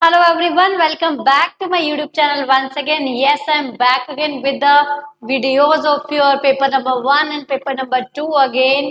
Hello everyone, welcome back to my YouTube channel once again. Yes, I'm back again with the videos of your paper number 1 and paper number 2 again.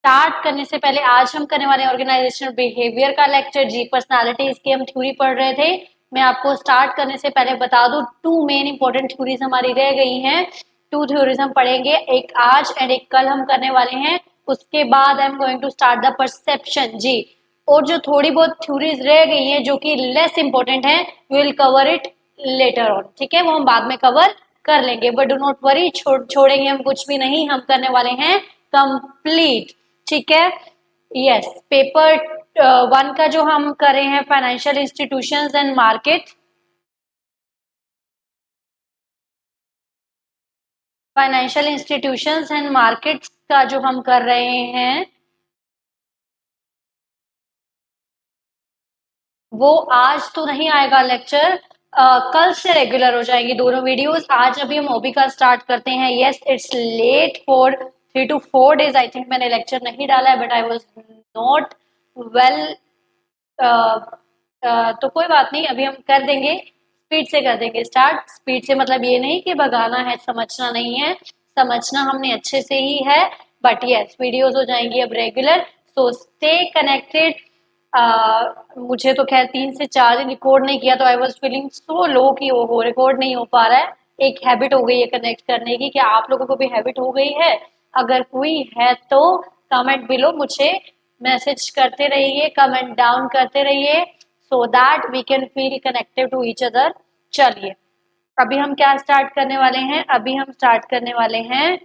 Start करने से पहले आज हम करने वाले organisational behaviour का lecture जी personality इसकी हम थ्योरी पढ़ रहे थे। मैं आपको स्टार्ट करने से पहले बता दूं टू मेन इंपॉर्टेंट थ्योरीज हमारी रह गई हैं। टू थ्योरीज हम पढ़ेंगे, एक आज एंड एक कल हम करने वाले हैं। उसके बाद I am going to start the perception जी। और जो थोड़ी बहुत थ्योरीज रह गई हैं जो कि लेस इंपॉर्टेंट है, we will cover it later on. ठीक है, वो हम बाद में कवर कर लेंगे, बट डू नॉट वरी, छोड़ेंगे हम कुछ भी नहीं, हम करने वाले हैं कंप्लीट। ठीक है, यस। पेपर 1 का जो हम कर रहे हैं financial institutions and market, financial institutions and markets का जो हम कर रहे हैं वो आज तो नहीं आएगा लेक्चर, कल से रेगुलर हो जाएंगी दोनों वीडियोस। आज अभी हम ओबी का स्टार्ट करते हैं। Yes, it's late for 3 to 4 days। I think मैंने लेक्चर नहीं डाला है, but I was not well. तो कोई बात नहीं, अभी हम कर देंगे, स्पीड से कर देंगे स्टार्ट। स्पीड से मतलब ये नहीं कि भगाना है, समझना नहीं है, समझना हमने अच्छे से ही है। बट यस, वीडियोस हो जाएंगी अब रेगुलर, सो स्टे कनेक्टेड। मुझे तो खैर 3 से 4 दिन रिकॉर्ड नहीं किया तो आई वॉज फीलिंग सो लो कि वो रिकॉर्ड नहीं हो पा रहा है। एक हैबिट हो गई है कनेक्ट करने की, क्या आप लोगों को भी हैबिट हो गई है? अगर कोई है तो कमेंट बिलो मुझे मैसेज करते रहिए, कमेंट डाउन करते रहिए, so that we can feel connected to each other. चलिए, अभी हम क्या स्टार्ट करने वाले हैं? अभी हम स्टार्ट करने वाले हैं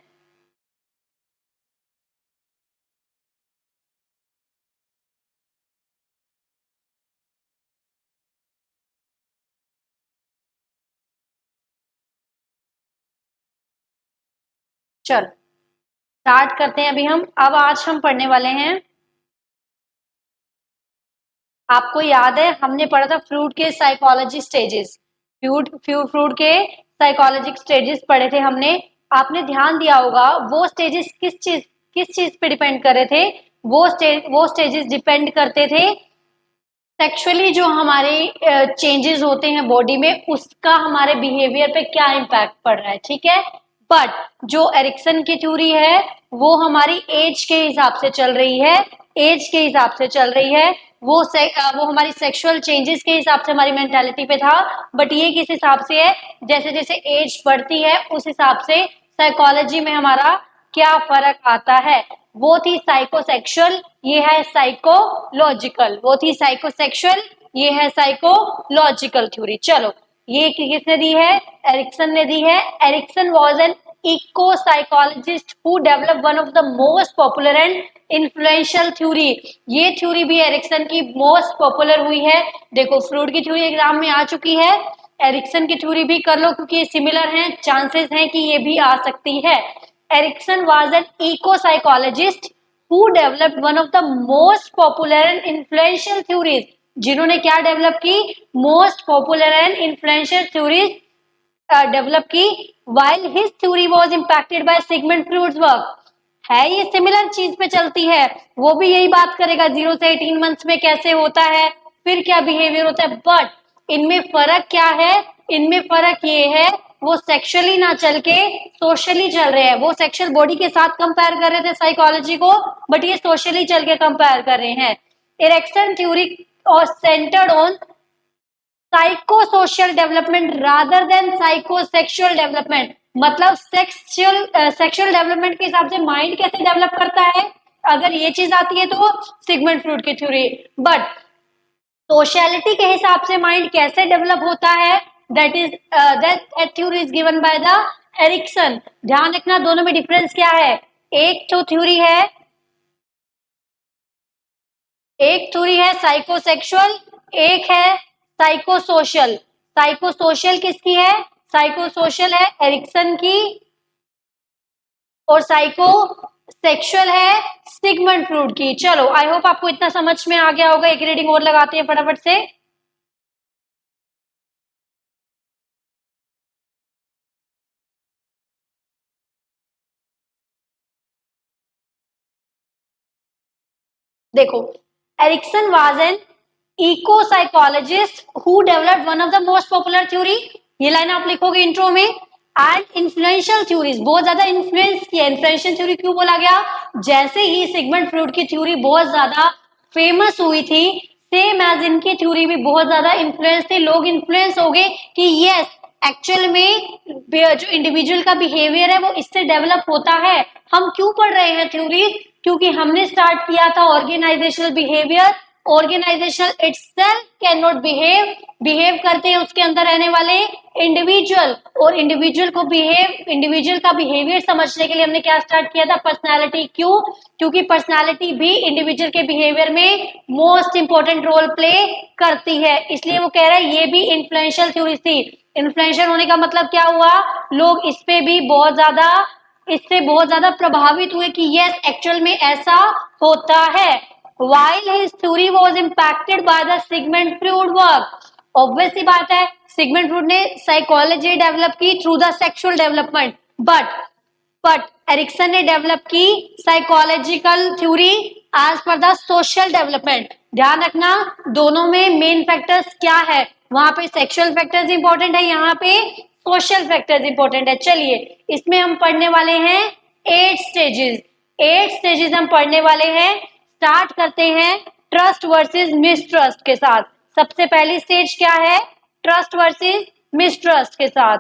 चल स्टार्ट करते हैं अभी हम। अब आज हम पढ़ने वाले हैं, आपको याद है हमने पढ़ा था फ्रूट के साइकोलॉजी स्टेजेस। फ्रूट के साइकोलॉजिक स्टेजेस पढ़े थे हमने। आपने ध्यान दिया होगा वो स्टेजेस किस चीज पे डिपेंड कर रहे थे? वो स्टेजेस डिपेंड करते थे सेक्सुअली जो हमारे चेंजेस होते हैं बॉडी में, उसका हमारे बिहेवियर पे क्या इम्पैक्ट पड़ रहा है। ठीक है, बट जो एरिक्सन की थ्योरी है वो हमारी एज के हिसाब से चल रही है, एज के हिसाब से चल रही है। वो हमारी सेक्सुअल चेंजेस के हिसाब से हमारी मेंटालिटी पे था, बट ये किस हिसाब से है? जैसे जैसे एज बढ़ती है उस हिसाब से साइकोलॉजी में हमारा क्या फर्क आता है। वो थी साइकोसेक्सुअल, ये है साइकोलॉजिकल। वो थी साइकोसेक्सुअल, ये है साइकोलॉजिकल थ्योरी। चलो, ये किसने दी है? एरिक्सन ने दी है। Erikson was an eco psychologist who develop one of the most popular and influential theory. ये थ्योरी भी एरिक्सन की मोस्ट पॉपुलर हुई है। देखो, फ्रूड की थ्योरी एग्जाम में आ चुकी है, एरिक्सन की थ्योरी भी कर लो क्योंकि ये सिमिलर हैं, चांसेस हैं कि ये भी आ सकती है। Erikson was an eco-psychologist who developed one of the most popular and influential theories। जिन्होंने क्या डेवलप की? Most popular and influential theories develop की। while his theory was impacted by Sigmund Freud's work। है ये सिमिलर चीज पे चलती है, वो भी यही बात करेगा 0 से 18 मंथ्स में कैसे होता है, फिर क्या बिहेवियर होता है। बट इनमें फर्क क्या है? इनमें फर्क ये है वो सेक्सुअली ना चल के सोशली चल रहे हैं। वो सेक्सुअल बॉडी के साथ कंपेयर कर रहे थे साइकोलॉजी को, बट ये सोशली चल के कंपेयर कर रहे हैं। इरेक्शन थ्योरी और centred on psychosocial development rather than psychosexual development. मतलब सेक्सुअल डेवलपमेंट के हिसाब से माइंड कैसे डेवलप करता है, अगर ये चीज आती है तो सिगमंड फ्रूड की थ्योरी। बट सोशलिटी के हिसाब से माइंड कैसे डेवलप होता है, that theory is given by the Erikson. ध्यान रखना दोनों में डिफरेंस क्या है। एक तो थ्योरी है, एक थ्योरी है साइकोसेक्सुअल, एक है साइकोसोशल। साइकोसोशल किसकी है? साइकोसोशल है एरिक्सन की, और साइको सेक्सुअल है सिगमंड फ्रूड की। चलो, आई होप आपको इतना समझ में आ गया होगा। एक रीडिंग और लगाते हैं फटाफट से। देखो, Erikson was an eco psychologist who developed one of the most popular theory, ये लाइन आप लिखोगे इंट्रो में। एंड इन्फ्लुएंशियल थ्योरीज, बहुत ज्यादा इन्फ्लुएंस किया। इन्फ्लुएंशियल थ्योरी क्यों बोला गया? जैसे ही सिगमंड फ्रॉइड की थ्योरी बहुत ज्यादा फेमस हुई थी, सेम एज इनकी थ्योरी भी बहुत ज्यादा इन्फ्लुएंस थे। लोग इन्फ्लुएंस हो गए कि यस, एक्चुअल में जो इंडिविजुअल का बिहेवियर है वो इससे डेवलप होता है। हम क्यों पढ़ रहे हैं थ्योरीज? क्योंकि हमने स्टार्ट किया था organisational behaviour. Organisation itself can not behave करते हैं उसके अंदर रहने वाले इंडिविजुअल, और इंडिविजुअल का बिहेवियर समझने के लिए हमने क्या स्टार्ट किया था? पर्सनालिटी। क्यों? क्योंकि पर्सनालिटी भी इंडिविजुअल के बिहेवियर में मोस्ट इंपॉर्टेंट रोल प्ले करती है। इसलिए वो कह रहा है ये भी इन्फ्लुएंशियल थ्योरी थी। इन्फ्लुएंशियल होने का मतलब क्या हुआ? लोग इस पे भी इससे बहुत ज्यादा प्रभावित हुए कि यस, एक्चुअल में ऐसा होता है। While his theory was impacted by the Sigmund Freud work, obvious सी बात है, सिगमंड फ्रूड ने साइकोलॉजी डेवलप की through the sexual development, but Erikson ने डेवलप की psychological theory as per the social development. ध्यान रखना, दोनों में मेन फैक्टर्स क्या है? वहां पे सेक्सुअल फैक्टर्स इंपॉर्टेंट है, यहाँ पे सोशल फैक्टर्स इंपॉर्टेंट है। चलिए, इसमें हम पढ़ने वाले हैं 8 स्टेजेस हम पढ़ने वाले हैं। स्टार्ट करते हैं ट्रस्ट वर्सेस मिसट्रस्ट के साथ। सबसे पहली स्टेज क्या है? ट्रस्ट वर्सेस मिसट्रस्ट के साथ।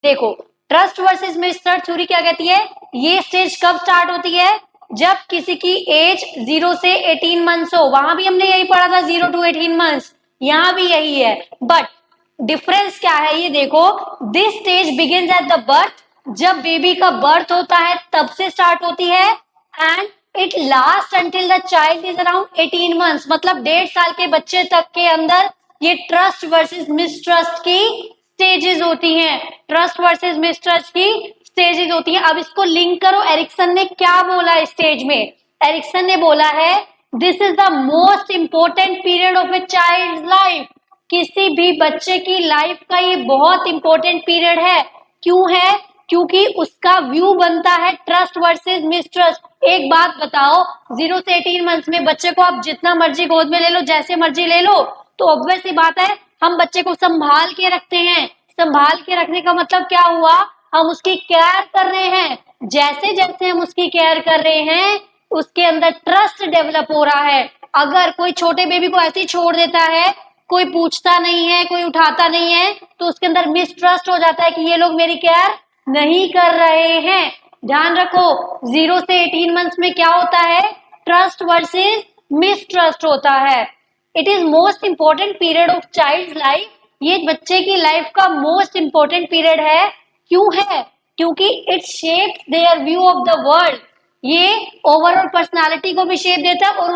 देखो, ट्रस्ट वर्सेस मिसट्रस्ट थ्योरी क्या कहती है? ये स्टेज कब स्टार्ट होती है? जब किसी की एज 0 से 18 मंथ्स हो। वहां भी हमने यही पढ़ा था, 0 to 18 मंथ्स, यहां भी यही है। बट डिफरेंस क्या है ये देखो, this stage begins at the birth, जब बेबी का बर्थ होता है तब से स्टार्ट होती है, and it last until the child is around 18 months, मतलब 1.5 साल के बच्चे तक के अंदर ये ट्रस्ट वर्सेस मिसट्रस्ट की स्टेजेस होती हैं। ट्रस्ट वर्सेस मिसट्रस्ट की स्टेजेस होती हैं। अब इसको लिंक करो, एरिक्सन ने क्या बोला स्टेज में? एरिक्सन ने बोला है this is the most important period of a child life. किसी भी बच्चे की लाइफ का ये बहुत इंपॉर्टेंट पीरियड है। क्यों है? क्योंकि उसका व्यू बनता है ट्रस्ट वर्सेस मिसट्रस्ट। एक बात बताओ, 0 से 18 मंथ्स में बच्चे को आप जितना मर्जी गोद में ले लो, जैसे मर्जी ले लो, तो ऑब्वियस सी बात है हम बच्चे को संभाल के रखते हैं। संभाल के रखने का मतलब क्या हुआ? हम उसकी केयर कर रहे हैं। जैसे जैसे हम उसकी केयर कर रहे हैं, उसके अंदर ट्रस्ट डेवलप हो रहा है। अगर कोई छोटे बेबी को ऐसे ही छोड़ देता है, कोई पूछता नहीं है, कोई उठाता नहीं है, तो उसके अंदर मिसट्रस्ट हो जाता है कि ये लोग मेरी केयर नहीं कर रहे हैं। ध्यान रखो, 0 से 18 मंथ्स में क्या होता है? ट्रस्ट वर्सेस मिसट्रस्ट होता है। It is most important period of child life. ये बच्चे की लाइफ का मोस्ट इंपॉर्टेंट पीरियड है। क्यों है? क्योंकि it shapes their view of the world. ये ओवरऑल पर्सनालिटी को भी शेप देता है, और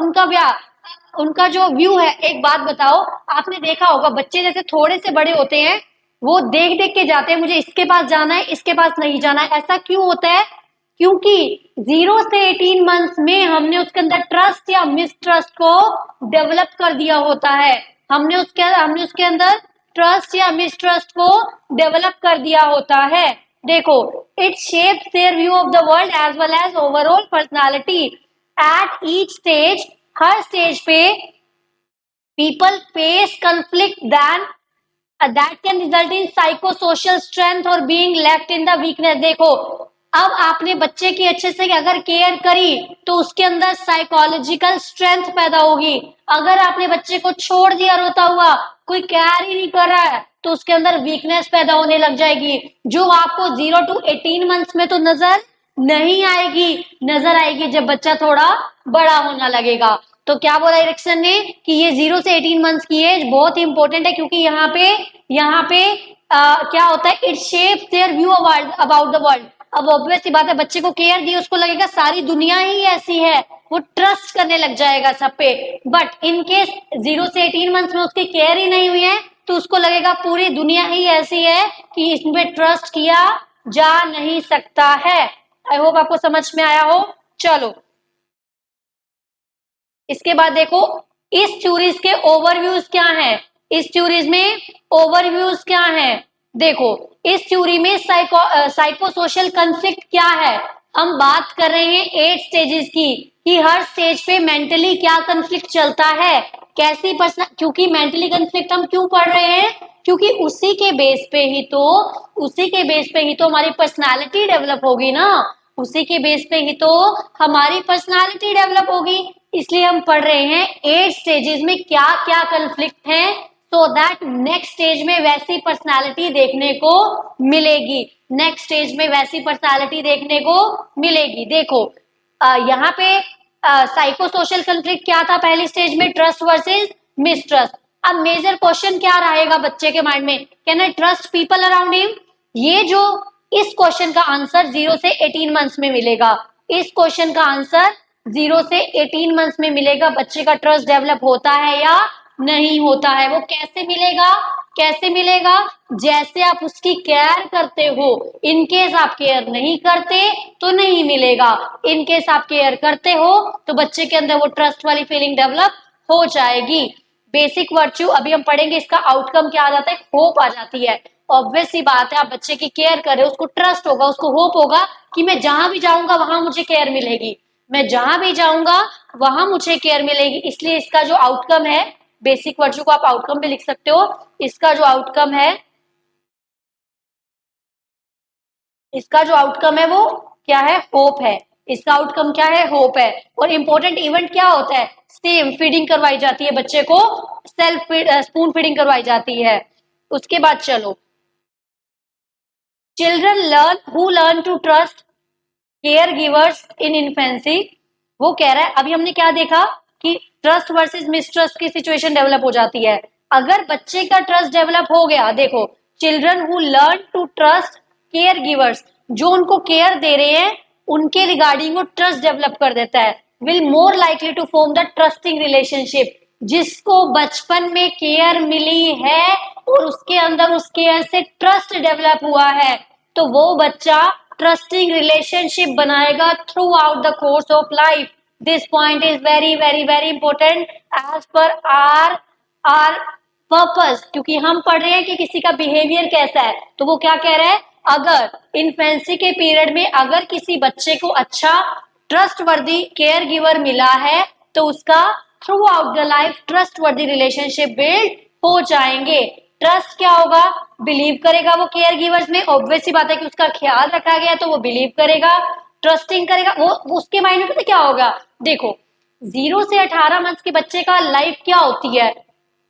उनका जो व्यू है। एक बात बताओ, आपने देखा होगा बच्चे जैसे थोड़े से बड़े होते हैं, वो देख देख के जाते हैं मुझे इसके पास जाना है, इसके पास नहीं जाना है। ऐसा क्यों होता है? क्योंकि 0 से 18 मंथ्स में हमने उसके अंदर ट्रस्ट या मिसट्रस्ट को डेवलप कर दिया होता है। हमने उसके अंदर ट्रस्ट या मिसट्रस्ट को डेवलप कर दिया होता है। देखो, it shapes their view of the world as well as overall personality. At each stage, हर स्टेज पे people face conflict that can result in psychosocial strength और being left in the weakness. देखो, अब आपने बच्चे की अच्छे से अगर केयर करी तो उसके अंदर साइकोलॉजिकल स्ट्रेंथ पैदा होगी। अगर आपने बच्चे को छोड़ दिया रोता हुआ, कोई केयर ही नहीं कर रहा है, तो उसके अंदर वीकनेस पैदा होने लग जाएगी, जो आपको 0 to 18 मंथ्स में तो नजर नहीं आएगी। नजर आएगी जब बच्चा थोड़ा बड़ा होना लगेगा। तो क्या बोला एरिक्सन ने कि ये 0 से 18 मंथ्स की एज बहुत इंपॉर्टेंट है, क्योंकि यहाँ पे क्या होता है? It shapes their view about the world. अब ऑब्वियस सी बात है, बच्चे को केयर दी, उसको लगेगा सारी दुनिया ही ऐसी है, वो ट्रस्ट करने लग जाएगा सब पे। बट इन केस 0 से 18 मंथ्स में उसकी केयर ही नहीं हुई है, तो उसको लगेगा पूरी दुनिया ही ऐसी है कि इसमें ट्रस्ट किया जा नहीं सकता है। आई होप आपको समझ में आया हो। चलो, इसके बाद देखो, इस थ्योरीज के ओवरव्यूज क्या हैं। इस थ्योरीज में ओवरव्यूज क्या है? देखो, इस थ्योरी में साइको सोशल कंफ्लिक्ट क्या है? हम बात कर रहे हैं 8 स्टेजेस की, कि हर स्टेज पे मेंटली क्या कंफ्लिक्ट चलता है, कैसी पर्सन, क्योंकि मेंटली कंफ्लिक्ट हम क्यों पढ़ रहे हैं? क्योंकि उसी के बेस पे ही तो हमारी पर्सनालिटी डेवलप होगी ना, उसी के बेस पे ही तो हमारी पर्सनालिटी डेवलप होगी। इसलिए हम पढ़ रहे हैं 8 स्टेजेस में क्या क्या कंफ्लिक्ट है, सो दैट नेक्स्ट स्टेज में वैसी पर्सनालिटी देखने को मिलेगी, नेक्स्ट स्टेज में वैसी पर्सनालिटी देखने को मिलेगी। देखो, यहाँ पे साइको सोशल कंफ्लिक्ट क्या था पहली स्टेज में? Trust versus mistrust. अब मेजर क्वेश्चन क्या रहेगा बच्चे के माइंड में? Can I trust people around him? ये जो, इस क्वेश्चन का आंसर 0 से 18 मंथ्स में मिलेगा। इस क्वेश्चन का आंसर 0 से 18 मंथ्स में मिलेगा। बच्चे का ट्रस्ट डेवलप होता है या नहीं होता है? वो कैसे मिलेगा? कैसे मिलेगा? जैसे आप उसकी केयर करते हो। इन केस आप केयर नहीं करते तो नहीं मिलेगा, इन केस आप केयर करते हो तो बच्चे के अंदर वो ट्रस्ट वाली फीलिंग डेवलप हो जाएगी। बेसिक वर्च्यू अभी हम पढ़ेंगे, इसका आउटकम क्या आ जाता है? होप आ जाती है। ऑब्वियस सी बात है, आप बच्चे की केयर कर रहे हो, उसको ट्रस्ट होगा, उसको होप होगा कि मैं जहां भी जाऊंगा वहां मुझे केयर मिलेगी, मैं जहां भी जाऊंगा वहां मुझे केयर मिलेगी। इसलिए इसका जो आउटकम है, बेसिक वर्च्यू को आप आउटकम भी लिख सकते हो, इसका जो आउटकम है, इसका जो आउटकम है वो क्या है? होप है। इसका आउटकम क्या है? होप है। और इंपॉर्टेंट इवेंट क्या होता है? सेम फीडिंग करवाई जाती है बच्चे को, सेल्फ स्पून फीडिंग करवाई जाती है। उसके बाद चलो, children learn who learn to trust care givers in infancy. वो कह रहा है, अभी हमने क्या देखा कि ट्रस्ट वर्सेस मिसट्रस्ट की सिचुएशन डेवलप हो जाती है। अगर बच्चे का ट्रस्ट डेवलप हो गया, देखो, children who learn to trust care givers, जो उनको केयर दे रहे हैं उनके रिगार्डिंग वो ट्रस्ट डेवलप कर देता है, will more likely to form the trusting relationship. जिसको बचपन में केयर मिली है और उसके अंदर उस केयर से ट्रस्ट डेवलप हुआ है, तो वो बच्चा ट्रस्टिंग रिलेशनशिप बनाएगा throughout the course of life. This point is very very very important as per our our purpose, क्योंकि हम पढ़ रहे हैं कि किसी का बिहेवियर कैसा है। तो वो क्या कह रहा है? अगर इन्फेंसी के पीरियड में अगर किसी बच्चे को अच्छा ट्रस्ट वर्दी केयर गिवर मिला है तो उसका through out the life trust वर्दी रिलेशनशिप बिल्ड हो जाएंगे। ट्रस्ट क्या होगा? बिलीव करेगा वो केयर गिवर्स में, ऑब्वियस सी बात है कि उसका ख्याल रखा गया तो वो बिलीव करेगा, ट्रस्टिंग करेगा। वो उसके माइंड में पता क्या होगा? देखो, 0 से 18 मंथ के बच्चे का लाइफ क्या होती है?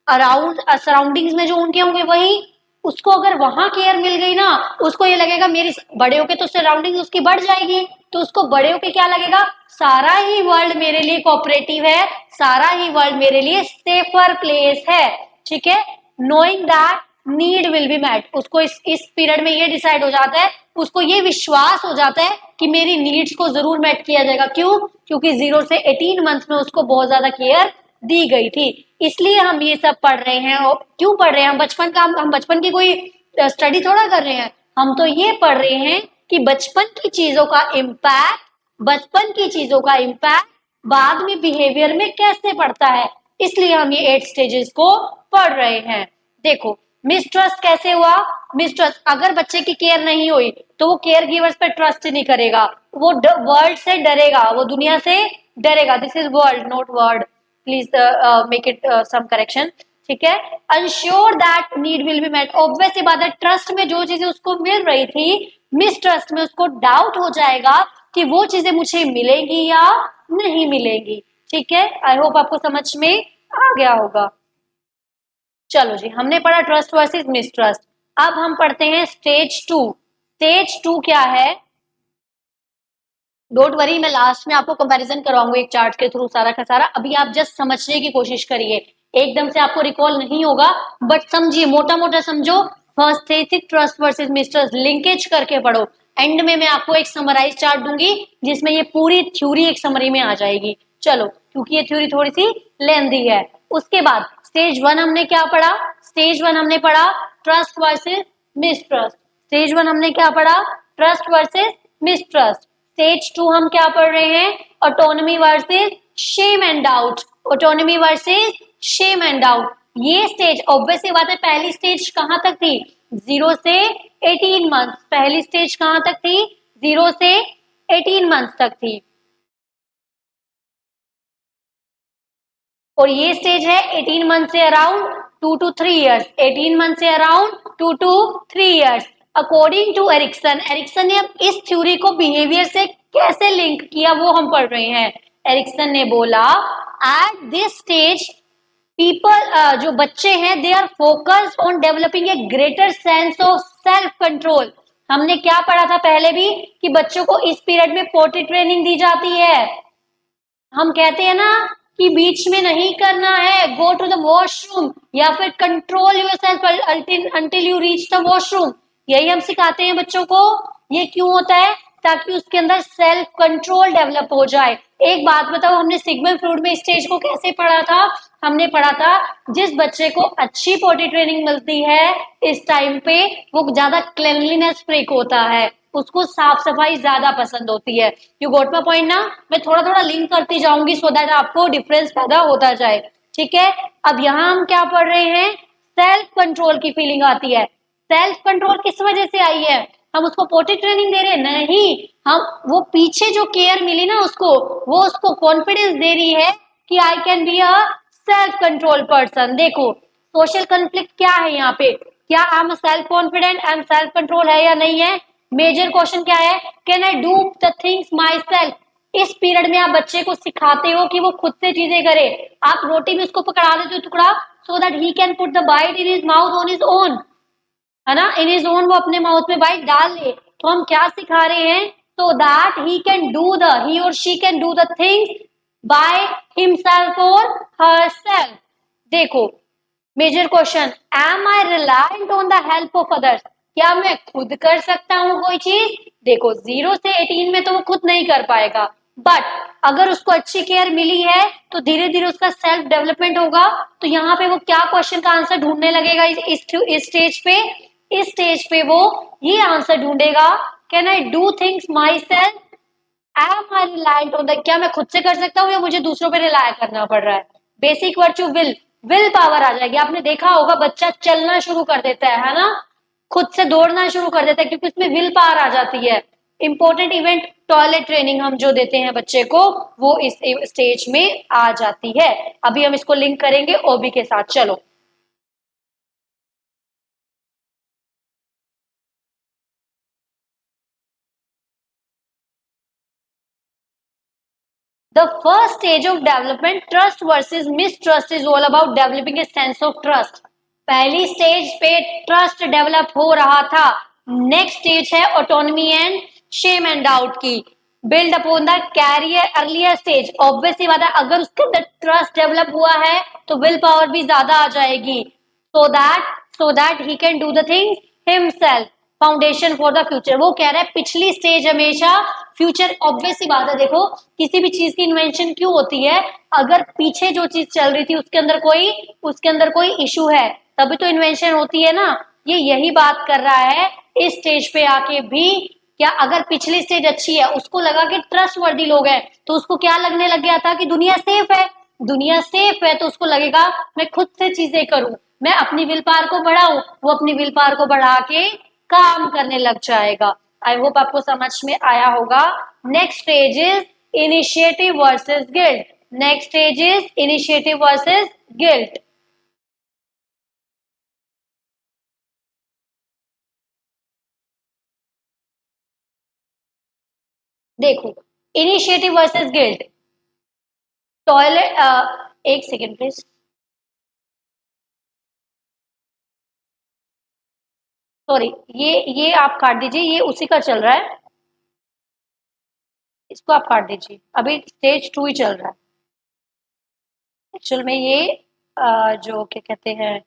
अराउंड सराउंडिंग्स में जो उनके होंगे वही, उसको अगर वहां केयर मिल गई ना, उसको ये लगेगा मेरी बड़े होके तो सराउंडिंग उसकी बढ़ जाएगी, तो उसको बड़े होके क्या लगेगा? सारा ही वर्ल्ड मेरे लिए कोऑपरेटिव है, सारा ही वर्ल्ड मेरे लिए सेफर प्लेस है। ठीक है, knowing that need will be met, उसको इस पीरियड में ये डिसाइड हो जाता है, उसको ये विश्वास हो जाता है कि मेरी नीड्स को जरूर मैट किया जाएगा। क्यों? क्योंकि 0 से 18 मंथ में उसको बहुत ज्यादा केयर दी गई थी। इसलिए हम ये सब पढ़ रहे हैं। और क्यों पढ़ रहे हैं? हम बचपन का, हम बचपन की कोई स्टडी थोड़ा कर रहे हैं, हम तो ये पढ़ रहे हैं कि बचपन की चीजों का इम्पैक्ट, बचपन की चीजों का इम्पैक्ट बाद में बिहेवियर में कैसे पड़ता है। इसलिए हम ये 8 स्टेजेस को पढ़ रहे हैं। देखो, मिसट्रस्ट कैसे हुआ? मिसट्रस्ट, अगर बच्चे की केयर नहीं हुई तो वो केयर गिवर्स पे ट्रस्ट नहीं करेगा, वो वर्ल्ड से डरेगा, वो दुनिया से डरेगा। This is world not word, please make it some correction. ठीक है, unsure that need will be met, obvious सी बात है, ट्रस्ट में जो चीजें उसको मिल रही थी, मिसट्रस्ट में उसको डाउट हो जाएगा कि वो चीजें मुझे मिलेंगी या नहीं मिलेंगी। ठीक है, आई होप आपको समझ में आ गया होगा। चलो जी, हमने पढ़ा ट्रस्ट वर्सेस मिसट्रस्ट। अब हम पढ़ते हैं स्टेज 2। स्टेज 2 क्या है? डोंट वरी, मैं लास्ट में आपको कंपैरिजन करवाऊंगी एक चार्ट के थ्रू सारा का सारा। अभी आप जस्ट समझने की कोशिश करिए, एकदम से आपको रिकॉल नहीं होगा, बट समझिए, मोटा मोटा समझो। फर्स्ट स्टेज थी ट्रस्ट वर्सेस मिसट्रस्ट, लिंकेज करके पढ़ो। एंड में मैं आपको एक समराइज चार्ट दूंगी जिसमें ये पूरी थ्योरी एक समरी में आ जाएगी। चलो, क्योंकि ये थ्योरी थोड़ी सी लेंदी है। उसके बाद स्टेज 1 हमने क्या पढ़ा? स्टेज 1 हमने पढ़ा ट्रस्ट वर्सेस मिसट्रस्ट। स्टेज 1 हमने क्या पढ़ा? Trust versus mistrust. स्टेज 2 हम क्या पढ़ रहे हैं? Autonomy versus Shem and doubt. Autonomy versus Shem and doubt. ये स्टेज ऑब्वियसली बात है, पहली स्टेज कहाँ तक थी, 0 से 18 मंथ्स। पहली स्टेज कहाँ तक थी, 0 से 18 मंथ्स तक थी। और ये स्टेज है 18 मंथ से अराउंड 2 to 3 years, 18 मंथ से around 2 to 3 years। According to Erikson, Erikson ने अब इस थ्योरी को बिहेवियर से कैसे लिंक किया वो हम पढ़ रहे हैं। एरिक्सन ने बोला एट दिस स्टेज पीपल, जो बच्चे हैं they are focused on developing a greater sense of self control. हमने क्या पढ़ा था पहले भी कि बच्चों को इस पीरियड में पोटी ट्रेनिंग दी जाती है। हम कहते हैं ना कि बीच में नहीं करना है, गो टू द वॉशरूम या फिर control yourself until you reach the washroom, यही हम सिखाते हैं बच्चों को। ये क्यों होता है, ताकि उसके अंदर सेल्फ कंट्रोल डेवलप हो जाए। एक बात बताओ, हमने सिग्मंड फ्रूड में स्टेज को कैसे पढ़ा था, हमने पढ़ा था जिस बच्चे को अच्छी पोटी ट्रेनिंग मिलती है इस टाइम पे वो ज्यादा क्लेanलीनेस फ्रीक होता है, उसको साफ सफाई ज्यादा पसंद होती है। यू गोट माय पॉइंट ना, मैं थोड़ा थोड़ा लिंक करती जाऊंगी सो दैट आपको डिफरेंस पैदा होता जाए। ठीक है, अब यहाँ हम क्या पढ़ रहे हैं, सेल्फ कंट्रोल की फीलिंग आती है। सेल्फ कंट्रोल किस वजह से आई है, हम उसको पोटी ट्रेनिंग दे रहे हैं नहीं, हम वो पीछे जो केयर मिली ना उसको, वो उसको कॉन्फिडेंस दे रही है कि I can be a self control person. देखो सोशल कॉन्फ्लिक्ट क्या है यहाँ पे, क्या I am self confident, I am self control है या नहीं है। मेजर क्वेश्चन क्या है, can I do the things my self. इस पीरियड में आप बच्चे को सिखाते हो कि वो खुद से चीजें करे। आप रोटी में उसको पकड़ा देते हो टुकड़ा so that he can put the bite in his mouth on his own, है ना, इन हिज ओन, वो अपने माउथ में बाइट डाल ले। तो हम क्या सिखा रहे हैं, so that he can do the, he और she can do the things by himself और हरसेल्फ। देखो major question, am I reliant on the help of others, क्या मैं खुद कर सकता हूँ कोई चीज। देखो 0 से 18 में तो वो खुद नहीं कर पाएगा, बट अगर उसको अच्छी केयर मिली है तो धीरे धीरे उसका सेल्फ डेवलपमेंट होगा। तो यहाँ पे वो क्या क्वेश्चन का आंसर ढूंढने लगेगा इस स्टेज पे, इस स्टेज पे वो ये आंसर ढूंढेगा, can I do things myself, am I reliant on the, क्या मैं खुद से कर सकता हूँ या मुझे दूसरों पे रिलाय करना पड़ रहा है। Basic virtue will, will power आ जाएगी। आपने देखा होगा बच्चा चलना शुरू कर देता है ना, खुद से दौड़ना शुरू कर देता है क्योंकि उसमें विल पावर आ जाती है। इंपॉर्टेंट इवेंट टॉयलेट ट्रेनिंग हम जो देते हैं बच्चे को वो इस स्टेज में आ जाती है। अभी हम इसको लिंक करेंगे ओबी के साथ, चलो। The first stage of development, trust versus mistrust, is all about developing a sense of trust. पहली स्टेज पे ट्रस्ट डेवलप हो रहा था। नेक्स्ट स्टेज है autonomy and shame and doubt की। Build upon the carrier earlier stage, obviously बात है अगर उसके अंदर ट्रस्ट डेवलप हुआ है तो विल पावर भी ज्यादा आ जाएगी, सो that he can do the things himself, foundation for the future. वो कह रहा है पिछली स्टेज हमेशा फ्यूचर, ऑब्वियस सी बात है। देखो किसी भी चीज की इन्वेंशन क्यों होती है, अगर पीछे जो चीज चल रही थी उसके अंदर कोई इशू है तभी तो इन्वेंशन होती है ना। ये यही बात कर रहा है इस स्टेज पे आके भी, क्या अगर पिछली स्टेज अच्छी है उसको लगा कि ट्रस्ट वर्दी लोग हैं तो उसको क्या लगने लग गया था कि दुनिया सेफ है, दुनिया सेफ है तो उसको लगेगा मैं खुद से चीजें करूं, मैं अपनी विल पावर को बढ़ाऊं, वो अपनी विल पावर को बढ़ा के काम करने लग जाएगा। आई होप आपको समझ में आया होगा। Next stage is initiative versus guilt. Next stage is initiative versus guilt. देखो इनिशिएटिव वर्सेस गिल्ट, टॉयलेट, एक सेकेंड प्लीज। सॉरी, ये आप काट दीजिए, ये उसी का चल रहा है, इसको आप काट दीजिए, अभी स्टेज 2 ही चल रहा है। एक्चुअल में ये जो क्या कहते हैं,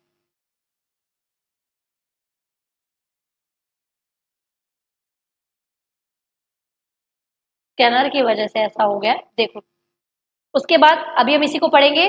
स्कैनर की वजह से ऐसा हो गया है। देखो उसके बाद अभी हम इसी को पढ़ेंगे।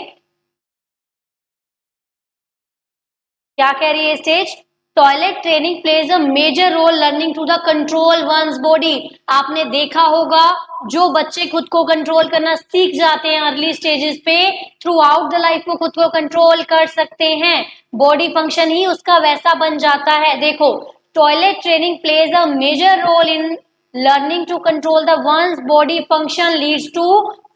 क्या कह रही है stage, toilet training plays a major role learning to the control one's body. आपने देखा होगा जो बच्चे खुद को कंट्रोल करना सीख जाते हैं अर्ली स्टेजेस पे, थ्रू आउट द लाइफ वो खुद को कंट्रोल कर सकते हैं, बॉडी फंक्शन ही उसका वैसा बन जाता है। देखो, toilet training plays a major role in learning to control the one's body function leads to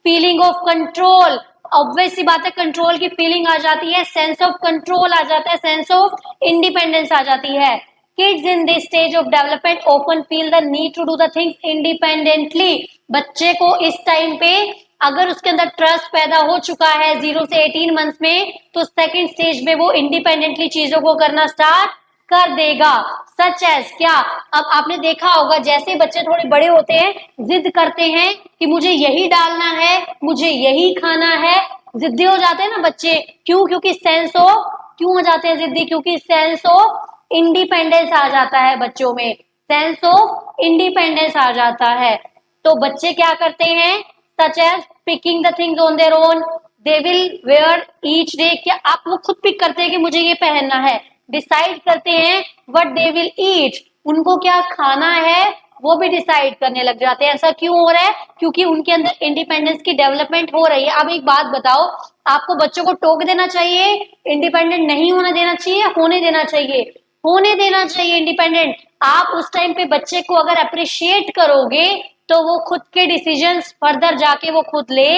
feeling of control. Obvious सी बात है, कंट्रोल की फीलिंग आ जाती है, सेंस ऑफ कंट्रोल आ जाता है, सेंस ऑफ इंडिपेंडेंस आ जाती है। Kids in this stage of development often feel the need to do the things independently. बच्चे को इस टाइम पे अगर उसके अंदर ट्रस्ट पैदा हो चुका है 0 से 18 मंथ्स में, तो सेकंड स्टेज में वो इंडिपेंडेंटली चीजों को करना स्टार्ट कर देगा। सच एज क्या, अब आपने देखा होगा जैसे बच्चे थोड़े बड़े होते हैं, जिद करते हैं कि मुझे यही डालना है, मुझे यही खाना है, जिद्दी हो जाते हैं ना बच्चे। क्यों? क्योंकि सेंस ऑफ, क्यों हो जाते हैं जिद्दी? क्योंकि सेंस ऑफ इंडिपेंडेंस आ जाता है बच्चों में, सेंस ऑफ इंडिपेंडेंस आ जाता है। तो बच्चे क्या करते हैं, such as picking the things on their own, they will wear each day, क्या आप वो खुद पिक करते हैं कि मुझे ये पहनना है, डिसाइड करते हैं व्हाट दे विल ईट, उनको क्या खाना है वो भी डिसाइड करने लग जाते हैं। ऐसा क्यों हो रहा है? क्योंकि उनके अंदर इंडिपेंडेंस की डेवलपमेंट हो रही है। अब एक बात बताओ, आपको बच्चों को टोक देना चाहिए, इंडिपेंडेंट नहीं होने देना चाहिए, होने देना चाहिए? होने देना चाहिए इंडिपेंडेंट। आप उस टाइम पे बच्चे को अगर अप्रिशिएट करोगे तो वो खुद के डिसीजंस फर्दर जाके वो खुद ले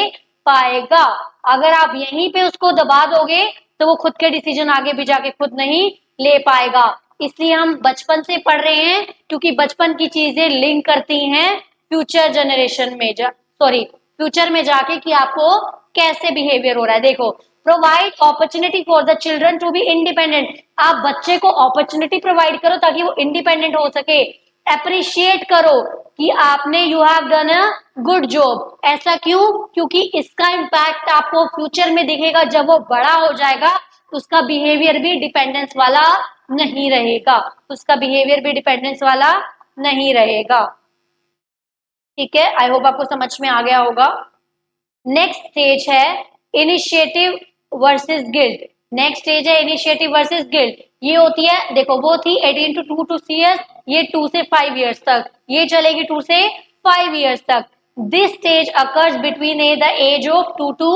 पाएगा। अगर आप यहीं पे उसको दबा दोगे तो वो खुद के डिसीजन आगे भी जाके खुद नहीं ले पाएगा। इसलिए हम बचपन से पढ़ रहे हैं, क्योंकि बचपन की चीजें लिंक करती हैं फ्यूचर जनरेशन में, सॉरी फ्यूचर में जाके कि आपको कैसे बिहेवियर हो रहा है। देखो, provide opportunity for the children to be independent. आप बच्चे को अपॉर्चुनिटी प्रोवाइड करो ताकि वो इंडिपेंडेंट हो सके। अप्रिशिएट करो कि आपने, you have done a good job. ऐसा क्यों? क्योंकि इसका इम्पैक्ट आपको फ्यूचर में दिखेगा, जब वो बड़ा हो जाएगा उसका बिहेवियर भी डिपेंडेंस वाला नहीं रहेगा, उसका बिहेवियर भी डिपेंडेंस वाला नहीं रहेगा। ठीक है, आई होप आपको समझ में आ गया होगा। नेक्स्ट स्टेज है initiative versus guilt. Next stage है इनिशिएटिव वर्सेस गिल्ट। ये होती है, देखो वो थी 18 to 2 to 3 years, ये 2 से 5 years तक, ये चलेगी 2 से 5 years तक। This stage occurs between the age of 2 to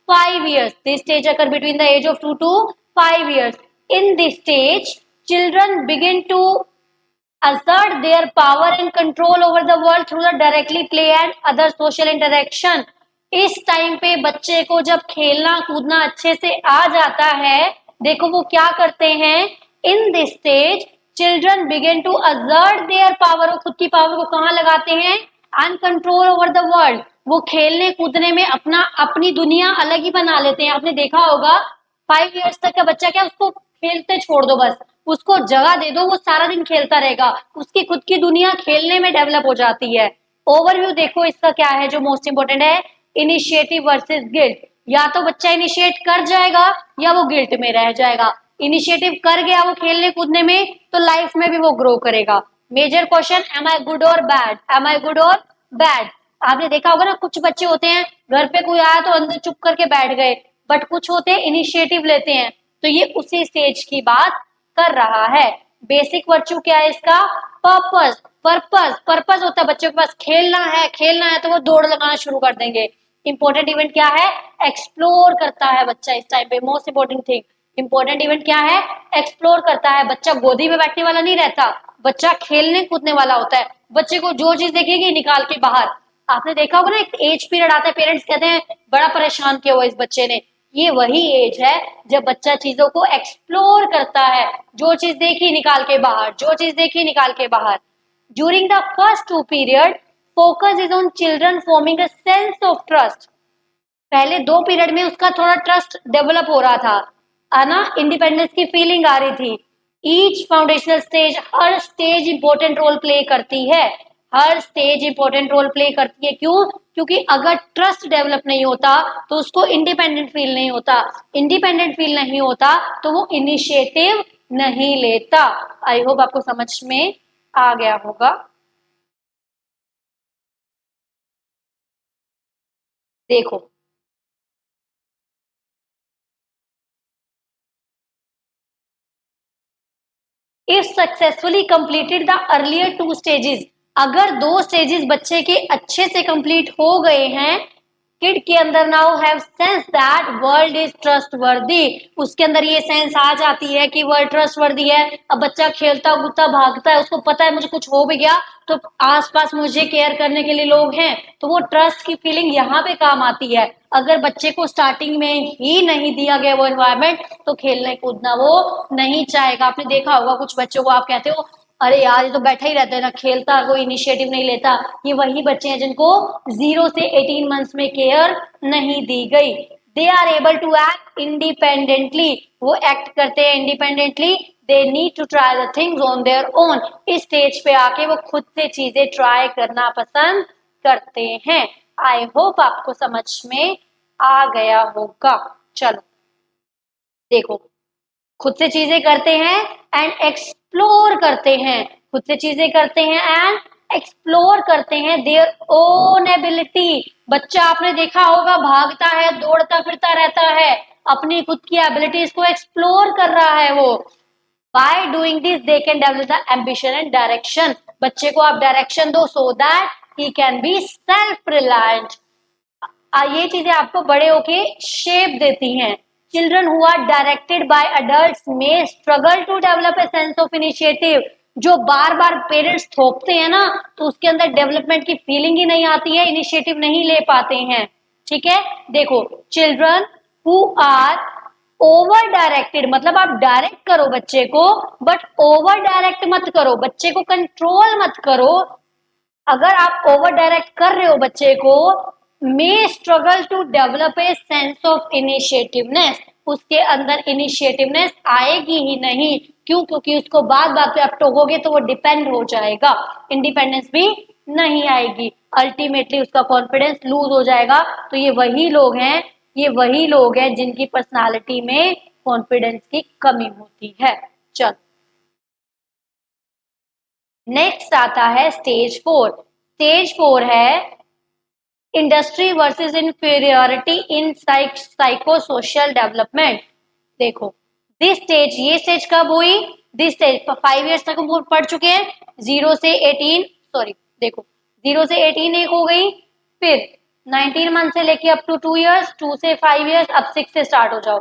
5 years। This stage occur between the age of 2 to 5 years। In this stage children begin to assert their power and control over the world through the directly play and other social interaction। इस time पे बच्चे को जब खेलना कूदना अच्छे से आ जाता है, देखो वो क्या करते हैं, in this stage children begin to assert their power, वो खुद की पावर को कहाँ लगाते हैं, and control over the world. वो खेलने कूदने में अपना अपनी दुनिया अलग ही बना लेते हैं। आपने देखा होगा 5 years तक का बच्चा, क्या उसको खेलते छोड़ दो, बस उसको जगह दे दो, वो सारा दिन खेलता रहेगा, उसकी खुद की दुनिया खेलने में डेवलप हो जाती है। ओवरव्यू देखो इसका क्या है जो मोस्ट इंपोर्टेंट है, इनिशिएटिव वर्सेस गिल्ट। या तो बच्चा इनिशिएट कर जाएगा या वो गिल्ट में रह जाएगा। इनिशिएटिव कर गया वो खेलने कूदने में तो लाइफ में भी वो ग्रो करेगा। Major question, am I good और बैड, एम आई गुड और बैड। आपने देखा होगा ना, कुछ बच्चे होते हैं घर पे कोई आया तो अंदर चुप करके बैठ गए, बट कुछ होते हैं इनिशिएटिव लेते हैं, तो ये उसी स्टेज की बात कर रहा है। बेसिक वर्च्यू क्या है इसका, पर्पस। पर्पस पर्पस होता है बच्चों के पास, खेलना है तो वो दौड़ लगाना शुरू कर देंगे। इंपॉर्टेंट इवेंट क्या है, एक्सप्लोर करता है बच्चा इस टाइम पे, most important thing. Important event क्या है, एक्सप्लोर करता है बच्चा, गोदी में बैठने वाला नहीं रहता, बच्चा खेलने कूदने वाला होता है। बच्चे को जो चीज देखेगी निकाल के बाहर। आपने देखा होगा ना, एक एज पीरियड आता है, पेरेंट्स कहते हैं बड़ा परेशान किया हुआ इस बच्चे ने, ये वही एज है जब बच्चा चीजों को एक्सप्लोर करता है, जो चीज देखी निकाल के बाहर, जो चीज देखी निकाल के बाहर। During the first 2 period focus is on children forming a sense of trust. पहले 2 पीरियड में उसका थोड़ा ट्रस्ट डेवलप हो रहा था, है ना, इंडिपेंडेंस की फीलिंग आ रही थी। ईच फाउंडेशनल स्टेज, हर स्टेज इंपॉर्टेंट रोल प्ले करती है, हर स्टेज इंपॉर्टेंट रोल प्ले करती है। क्यों? क्योंकि अगर ट्रस्ट डेवलप नहीं होता तो उसको इंडिपेंडेंट फील नहीं होता, इंडिपेंडेंट फील नहीं होता तो वो इनिशिएटिव नहीं लेता। आई होप आपको समझ में आ गया होगा। देखो, if successfully completed the earlier 2 stages, अगर 2 स्टेजेस बच्चे के अच्छे से कंप्लीट हो गए हैं, किड के अंदर now have sense that world is trustworthy, उसके अंदर ये सेंस आ जाती है कि वर्ल्ड ट्रस्टवर्दी है। अब बच्चा खेलता कूदता भागता है, उसको पता है मुझे कुछ हो भी गया तो आसपास मुझे केयर करने के लिए लोग हैं, तो वो ट्रस्ट की फीलिंग यहाँ पे काम आती है। अगर बच्चे को स्टार्टिंग में ही नहीं दिया गया वो एनवायरमेंट, तो खेलने कूदना वो नहीं चाहेगा। आपने देखा होगा कुछ बच्चों को आप कहते हो अरे यार ये तो बैठा ही रहता है ना, खेलता, कोई इनिशिएटिव नहीं लेता, ये वही बच्चे हैं जिनको 0 से 18 मंथ्स में केयर नहीं दी गई। They are able to act independently, वो एक्ट करते हैं independently. They need to try the things on their own, इस स्टेज पे आके वो खुद से चीजें ट्राई करना पसंद करते हैं। आई होप आपको समझ में आ गया होगा। चलो देखो, खुद से चीजें करते हैं एंड एक्सप्लोर करते हैं, खुद से चीजें करते हैं एंड एक्सप्लोर करते हैं देयर ओन एबिलिटी। बच्चा आपने देखा होगा भागता है, दौड़ता फिरता रहता है, अपनी खुद की एबिलिटीज को एक्सप्लोर कर रहा है वो। By doing this they can develop the ambition and direction, बच्चे को आप डायरेक्शन दो so that he can be self reliant. ये चीजें आपको बड़े होके शेप देती हैं। Children who are directed by adults may struggle to develop a sense of initiative, जो बार बार पेरेंट्स थोपते हैं ना, तो उसके अंदर डेवलपमेंट की फीलिंग ही नहीं आती है, इनिशिएटिव नहीं ले पाते हैं। ठीक है, देखो children who are over directed, मतलब आप डायरेक्ट करो बच्चे को, बट ओवर डायरेक्ट मत करो, बच्चे को कंट्रोल मत करो। अगर आप ओवर डायरेक्ट कर रहे हो बच्चे को, may struggle to develop a sense of initiativeness, उसके अंदर इनिशिएटिवनेस आएगी ही नहीं। क्यों? क्योंकि उसको बात बात पे आप टोकोगे तो वो डिपेंड हो जाएगा, इंडिपेंडेंस भी नहीं आएगी, अल्टीमेटली उसका कॉन्फिडेंस लूज हो जाएगा। तो ये वही लोग हैं, ये वही लोग हैं जिनकी पर्सनालिटी में कॉन्फिडेंस की कमी होती है। चल नेक्स्ट आता है स्टेज 4। स्टेज 4 है इंडस्ट्री वर्सेस इंफीरियोरिटी इन साइको सोशल डेवलपमेंट। देखो दिस स्टेज, ये स्टेज कब हुई? दिस स्टेज 5 इयर्स तक हम पढ़ चुके हैं, 0 से 18, सॉरी देखो 0 से 18 एक हो गई, फिर 19 मंथ से लेके अप टू 2 इयर्स, 2 से 5 इयर्स, अब 6 से स्टार्ट हो जाओ,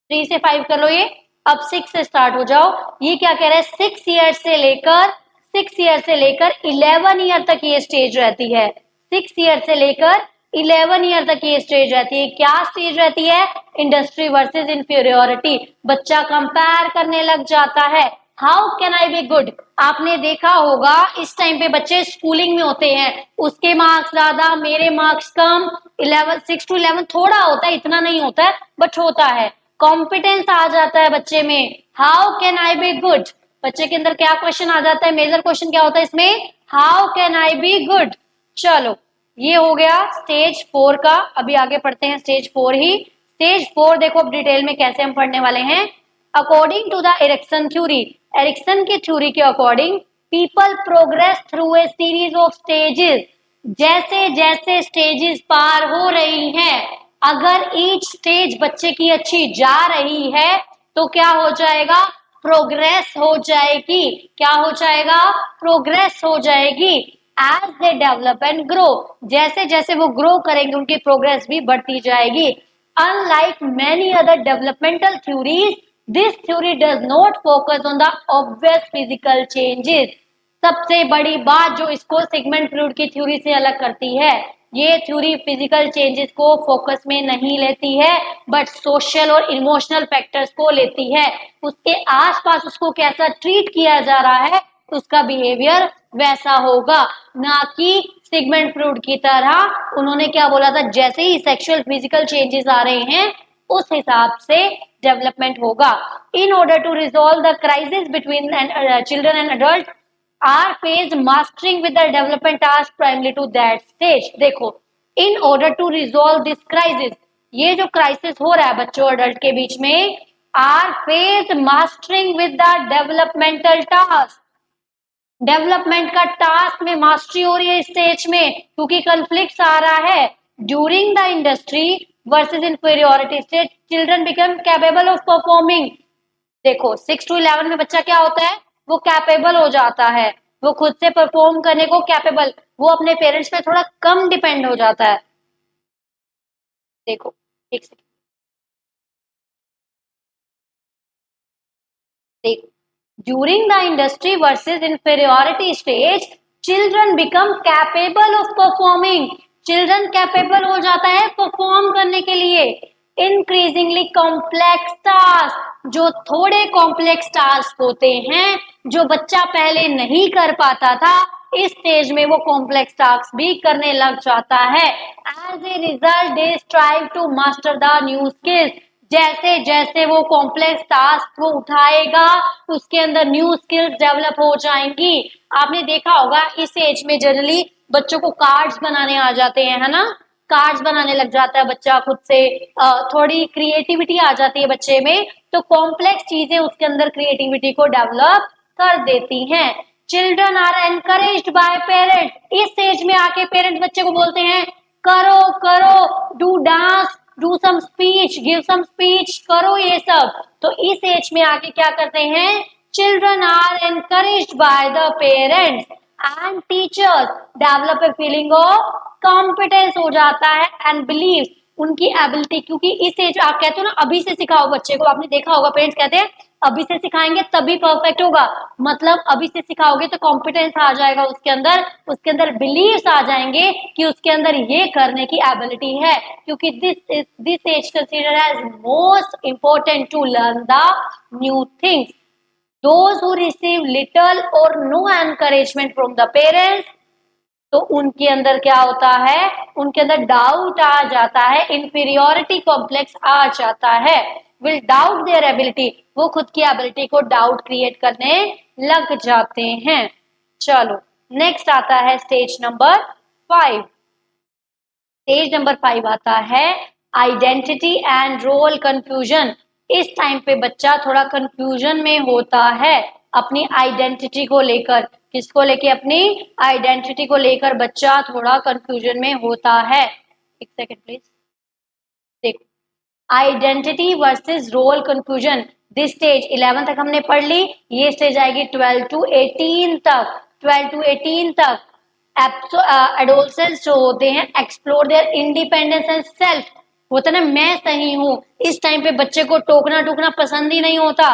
3 से 5 कर लो ये, अब 6 से स्टार्ट हो जाओ। ये क्या कह रहा है? 6 ईयर से लेकर 11 ईयर तक ये स्टेज रहती है, 6 ईयर से लेकर 11 ईयर तक ये स्टेज रहती है। क्या स्टेज रहती है? Industry versus inferiority. बच्चा कंपेयर करने लग जाता है, how can I be good. आपने देखा होगा इस टाइम पे बच्चे स्कूलिंग में होते हैं, उसके मार्क्स ज्यादा, मेरे मार्क्स कम, 11 6 to 11 थोड़ा होता है, इतना नहीं होता है बट होता है, कॉम्पिटेंस आ जाता है बच्चे में, how can I be good. बच्चे के अंदर क्या क्वेश्चन आ जाता है? मेजर क्वेश्चन क्या होता है इसमें? How can I be good. चलो ये हो गया स्टेज 4 का। अभी आगे पढ़ते हैं स्टेज 4 ही। स्टेज 4 देखो अब डिटेल में कैसे हम पढ़ने वाले हैं। According to the Erikson theory, Erikson की थ्योरी के according people progress through a series of stages, जैसे जैसे स्टेजेस पार हो रही हैं, अगर ईच स्टेज बच्चे की अच्छी जा रही है तो क्या हो जाएगा? प्रोग्रेस हो जाएगी। क्या हो जाएगा? प्रोग्रेस हो जाएगी। As they develop and grow, जैसे जैसे वो ग्रो करेंगे उनकी प्रोग्रेस भी बढ़ती जाएगी। Unlike many other developmental theories, this theory does not focus on the obvious physical changes. सबसे बड़ी बात जो इसको सिगमंड फ्रॉइड की थ्योरी से अलग करती है, ये थ्योरी फिजिकल चेंजेस को फोकस में नहीं लेती है बट सोशल और इमोशनल फैक्टर्स को लेती है। उसके आसपास उसको कैसा ट्रीट किया जा रहा है, उसका बिहेवियर वैसा होगा, ना कि सिगमंड फ्रॉइड की तरह उन्होंने क्या बोला था, जैसे ही सेक्सुअल फिजिकल चेंजेस आ रहे हैं उस हिसाब से डेवलपमेंट होगा। In order to resolve the crisis between children and adult are faced mastering with the development task primarily to that stage। देखो in order to resolve this crisis, ये जो क्राइसिस हो रहा है बच्चों अडल्ट के बीच में, are faced mastering with the developmental task, development का टास्क में मास्टरी हो रही है इस स्टेज में, क्योंकि कन्फ्लिक्ट आ रहा है। During the industry versus inferiority stage children become capable of performing, देखो 6 to 11 में बच्चा क्या होता है, वो कैपेबल हो जाता है, वो खुद से परफॉर्म करने को कैपेबल, वो अपने पेरेंट्स पे थोड़ा कम डिपेंड हो जाता है। देखो एक सेकंड, देखो during the industry versus inferiority stage children become capable of performing, children capable हो जाता है परफॉर्म करने के लिए इंक्रीजिंगली कॉम्प्लेक्स टास्क, जो थोड़े कॉम्प्लेक्स टास्क होते हैं जो बच्चा पहले नहीं कर पाता था, इस स्टेज में वो कॉम्प्लेक्स टास्क भी करने लग जाता है। As a result they strive to master the new skills, जैसे जैसे वो कॉम्प्लेक्स टास्क को उठाएगा उसके अंदर न्यू स्किल्स डेवलप हो जाएंगी। आपने देखा होगा इस एज में जनरली बच्चों को कार्ड्स बनाने आ जाते हैं, है ना, कार्ड्स बनाने लग जाता है बच्चा खुद से, थोड़ी क्रिएटिविटी आ जाती है बच्चे में, तो कॉम्प्लेक्स चीजें उसके अंदर क्रिएटिविटी को डेवलप कर देती हैं। Children are encouraged by parents, इस एज में आके पेरेंट्स बच्चे को बोलते हैं करो करो, do dance, do some speech, give some speech, करो ये सब। तो इस एज में आके क्या करते हैं, children are encouraged by the parents and teachers, develop a feeling of competence हो जाता है एंड बिलीव उनकी एबिलिटी, क्योंकि इस एज आप कहते हो ना अभी से सिखाओ बच्चे को, आपने देखा होगा पेरेंट्स कहते हैं अभी से सिखाएंगे तभी परफेक्ट होगा, मतलब अभी से सिखाओगे तो कॉम्पिटेंस आ जाएगा उसके अंदर बिलीव्स आ जाएंगे कि उसके अंदर ये करने की एबिलिटी है, क्योंकि this age consider as most important to learn the new things. Those who receive little और no encouragement from the parents, तो उनके अंदर क्या होता है, उनके अंदर डाउट आ जाता है, इंफीरियोरिटी कॉम्प्लेक्स आ जाता है, विल डाउट देयर एबिलिटी, वो खुद की एबिलिटी को डाउट क्रिएट करने लग जाते हैं। चलो नेक्स्ट आता है स्टेज नंबर 5। स्टेज नंबर 5 आता है आइडेंटिटी एंड रोल कंफ्यूजन। इस टाइम पे बच्चा थोड़ा कंफ्यूजन में होता है अपनी आइडेंटिटी को लेकर, किसको लेके, अपनी आइडेंटिटी को लेकर बच्चा थोड़ा कंफ्यूजन में होता है। एक सेकेंड प्लीज, देखो identity versus role confusion, this stage 11 तक हमने पढ़ ली, ये स्टेज आएगी 12 to 18 तक। 12 to 18 तक एडोलसेंस जो होते हैं explore their independence and self, होता है ना मैं सही हूँ, इस टाइम पे बच्चे को टोकना टोकना पसंद ही नहीं होता।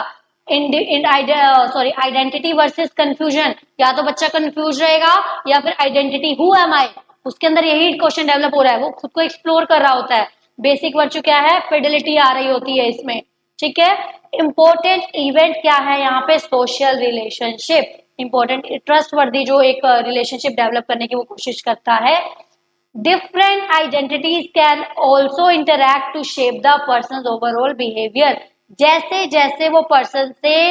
आइडेंटिटी वर्सेस कंफ्यूजन, या तो बच्चा कंफ्यूज रहेगा या फिर आइडेंटिटी हु एम आई, उसके अंदर यही क्वेश्चन डेवलप हो रहा है, वो खुद को एक्सप्लोर कर रहा होता है। बेसिक वर्च्यू क्या है, फिडेलिटी आ रही होती है इसमें, ठीक है। इंपॉर्टेंट इवेंट क्या है यहाँ पे, सोशल रिलेशनशिप, इंपॉर्टेंट ट्रस्ट वर्दी जो एक रिलेशनशिप डेवलप करने की वो कोशिश करता है। Different identities can also interact to shape the person overall behaviour, जैसे जैसे वो पर्सन से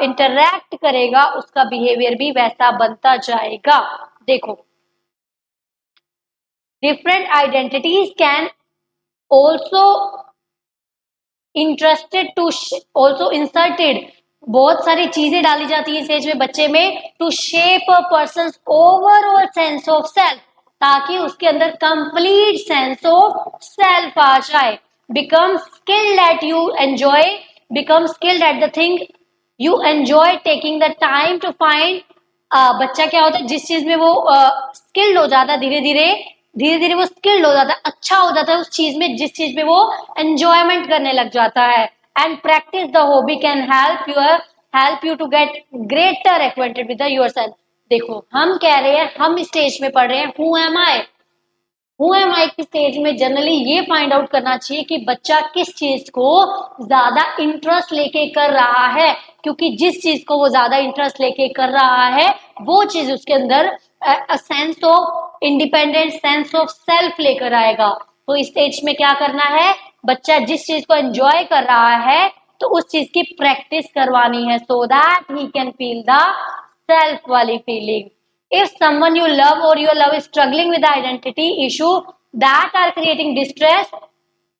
इंटरैक्ट करेगा उसका बिहेवियर भी वैसा बनता जाएगा। देखो different identities can also interested to also inserted, बहुत सारी चीजें डाली जाती है इस एज में बच्चे में, to shape a person overall sense of self, ताकि उसके अंदर कंप्लीट सेंस ऑफ सेल्फ आ जाए। Become skilled at you enjoy, become skilled at the thing you enjoy taking the time to find, बच्चा क्या होता है जिस चीज में वो स्किल्ड हो जाता है, धीरे धीरे वो स्किल्ड हो जाता है, अच्छा हो जाता है उस चीज में जिस चीज में वो एंजॉयमेंट करने लग जाता है। And practice the hobby can help you to get greater acquainted with your self. देखो हम कह रहे हैं, हम स्टेज में पढ़ रहे हैं हु एम आई की स्टेज में जनरली ये फाइंड आउट करना चाहिए कि बच्चा किस चीज को ज्यादा इंटरेस्ट लेके कर रहा है, क्योंकि जिस चीज को वो ज्यादा इंटरेस्ट लेके कर रहा है वो चीज उसके अंदर sense of independence, sense of self लेकर आएगा। तो इस स्टेज में क्या करना है, बच्चा जिस चीज को एंजॉय कर रहा है तो उस चीज की प्रैक्टिस करवानी है, सो that he can feel the self वाली feeling. If someone you love or your love is struggling with the identity issue that are creating distress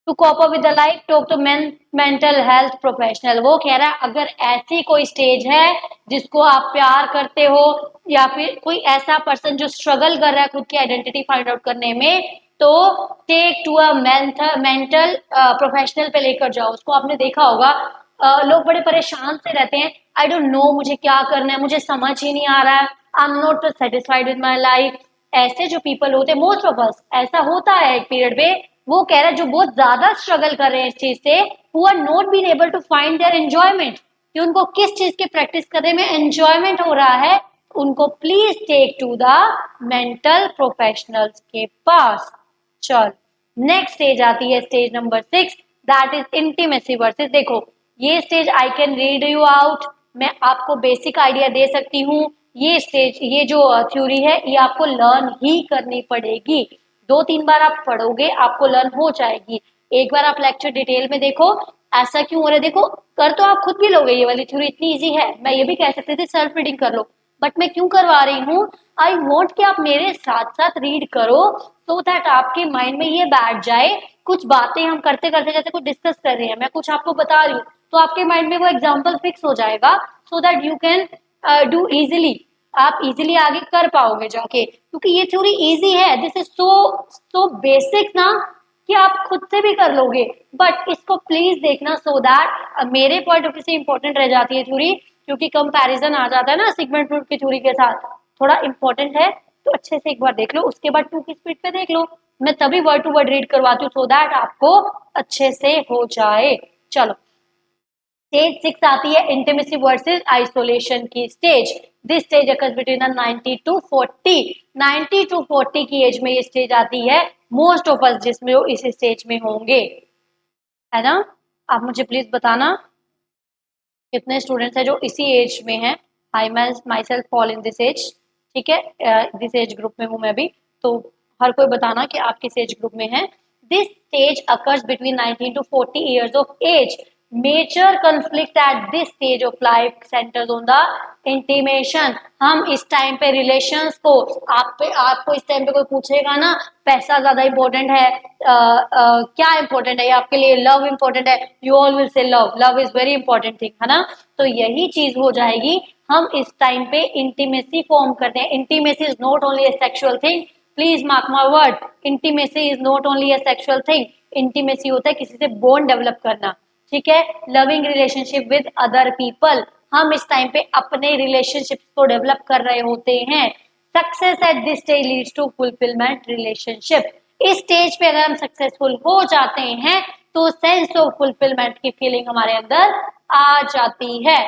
to cope up with the life, talk to mental health professional। वो कह रहा है अगर ऐसी कोई stage है जिसको आप प्यार करते हो या फिर कोई ऐसा पर्सन जो स्ट्रगल कर रहा है खुद की आइडेंटिटी फाइंड आउट करने में, तो take to a mental professional पे लेकर जाओ उसको। आपने देखा होगा लोग बड़े परेशान से रहते हैं, आई डोंट नो मुझे क्या करना है, मुझे समझ ही नहीं आ रहा है, I am not satisfied with my life. ऐसे जो पीपल होते हैं, मोस्ट ऑफ अस, ऐसा होता है एक पीरियड में, वो कह रहा है जो बहुत ज्यादा स्ट्रगल कर रहे हैं इस चीज से, who are not been able to find their enjoyment, कि उनको किस चीज के प्रैक्टिस करने में एंजॉयमेंट हो रहा है, उनको please take to the mental professionals के पास। चल, नेक्स्ट स्टेज आती है stage number 6, that is intimacy versus. देखो, ये stage I can read you out, मैं आपको बेसिक आइडिया दे सकती हूँ। ये स्टेज, ये जो थ्योरी है, ये आपको लर्न ही करनी पड़ेगी। 2-3 बार आप पढ़ोगे, आपको लर्न हो जाएगी। एक बार आप लेक्चर डिटेल में देखो, ऐसा क्यों हो रहा है, देखो कर तो आप खुद भी लोगे, ये वाली थ्योरी इतनी इजी है, मैं ये भी कह सकती थी सेल्फ रीडिंग कर लो, बट मैं क्यों करवा रही हूँ, आई वॉन्ट कि आप मेरे साथ साथ रीड करो, सो दैट आपके माइंड में ये बैठ जाए। कुछ बातें हम करते करते जैसे कुछ डिस्कस कर रहे हैं, मैं कुछ आपको बता रही हूँ, तो आपके माइंड में वो एग्जाम्पल फिक्स हो जाएगा, so that you can do easily, आप इजिली आगे कर पाओगे जाके, क्योंकि ये थ्योरी इजी है, this is so so basic ना, कि आप खुद से भी कर लोगे। बट इसको प्लीज देखना, सो दैट मेरे पॉइंट ऑफ व्यू से इंपॉर्टेंट रह जाती है थ्योरी, क्योंकि कंपैरिजन आ जाता है ना सिगमंड फ्रॉइड की थ्योरी के साथ, थोड़ा इंपॉर्टेंट है, तो अच्छे से एक बार देख लो, उसके बाद 2 की स्पीड पे देख लो। मैं तभी वर्ड टू वर्ड रीड करवाती हूँ, सो दैट आपको अच्छे से हो जाए। चलो, स्टेज 6 आती है इंटीमेसी वर्सेस आइसोलेशन की stage. This stage occurs between the 90 to 40, 90 to 40 की एज में ये स्टेज आती है, मोस्ट ऑफ अस जिसमें वो इस स्टेज में होंगे, है ना। आप मुझे प्लीज बताना कितने स्टूडेंट्स हैं जो इसी एज में हैं। I myself fall in this age, ठीक है, दिस एज ग्रुप में हूँ मैं भी, तो हर कोई बताना कि आप किस एज ग्रुप में हैं। This stage occurs between 19 to 40 years of age. Major conflict at this stage of life centers on the intimation. हम इस टाइम पे रिलेशंस को, आपको इस टाइम पे कोई पूछेगा ना, पैसा ज्यादा इंपॉर्टेंट है, क्या इंपॉर्टेंट है आपके लिए, लव इंपॉर्टेंट है, you all will say love, love is very important thing, है ना। तो यही चीज हो जाएगी, हम इस टाइम पे इंटीमेसी फॉर्म करते हैं। Intimacy is not only a sexual thing, please mark my word, intimacy is not only a sexual thing, intimacy होता है किसी से बॉन्ड डेवलप करना, ठीक है, loving relationship with other people, हम इस टाइम पे अपने रिलेशनशिप को डेवलप कर रहे होते हैं। Success at this stage leads to fulfilment relationship. इस स्टेज पे अगर हम सक्सेसफुल हो जाते हैं, तो सेंस ऑफ फुलफिलमेंट की फीलिंग हमारे अंदर आ जाती है,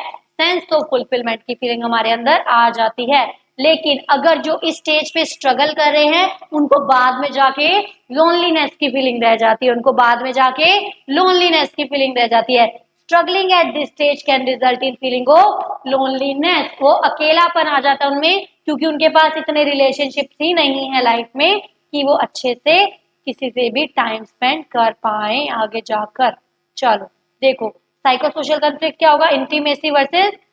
सेंस ऑफ फुलफिलमेंट की फीलिंग हमारे अंदर आ जाती है। लेकिन अगर जो इस स्टेज पे स्ट्रगल कर रहे हैं, उनको बाद में जाके लोनलीनेस की फीलिंग रह जाती है, उनको बाद में जाके लोनलीनेस की फीलिंग रह जाती है। Struggling eight this stage can result in feeling of loneliness, वो अकेलापन आ जाता है उनमें, क्योंकि उनके पास इतने रिलेशनशिप ही नहीं है लाइफ में कि वो अच्छे से किसी से भी टाइम स्पेंड कर पाए आगे जाकर। चलो देखो, साइको सोशल कॉन्फ्लिक्ट क्या होगा, इंटीमेसी वर्सेस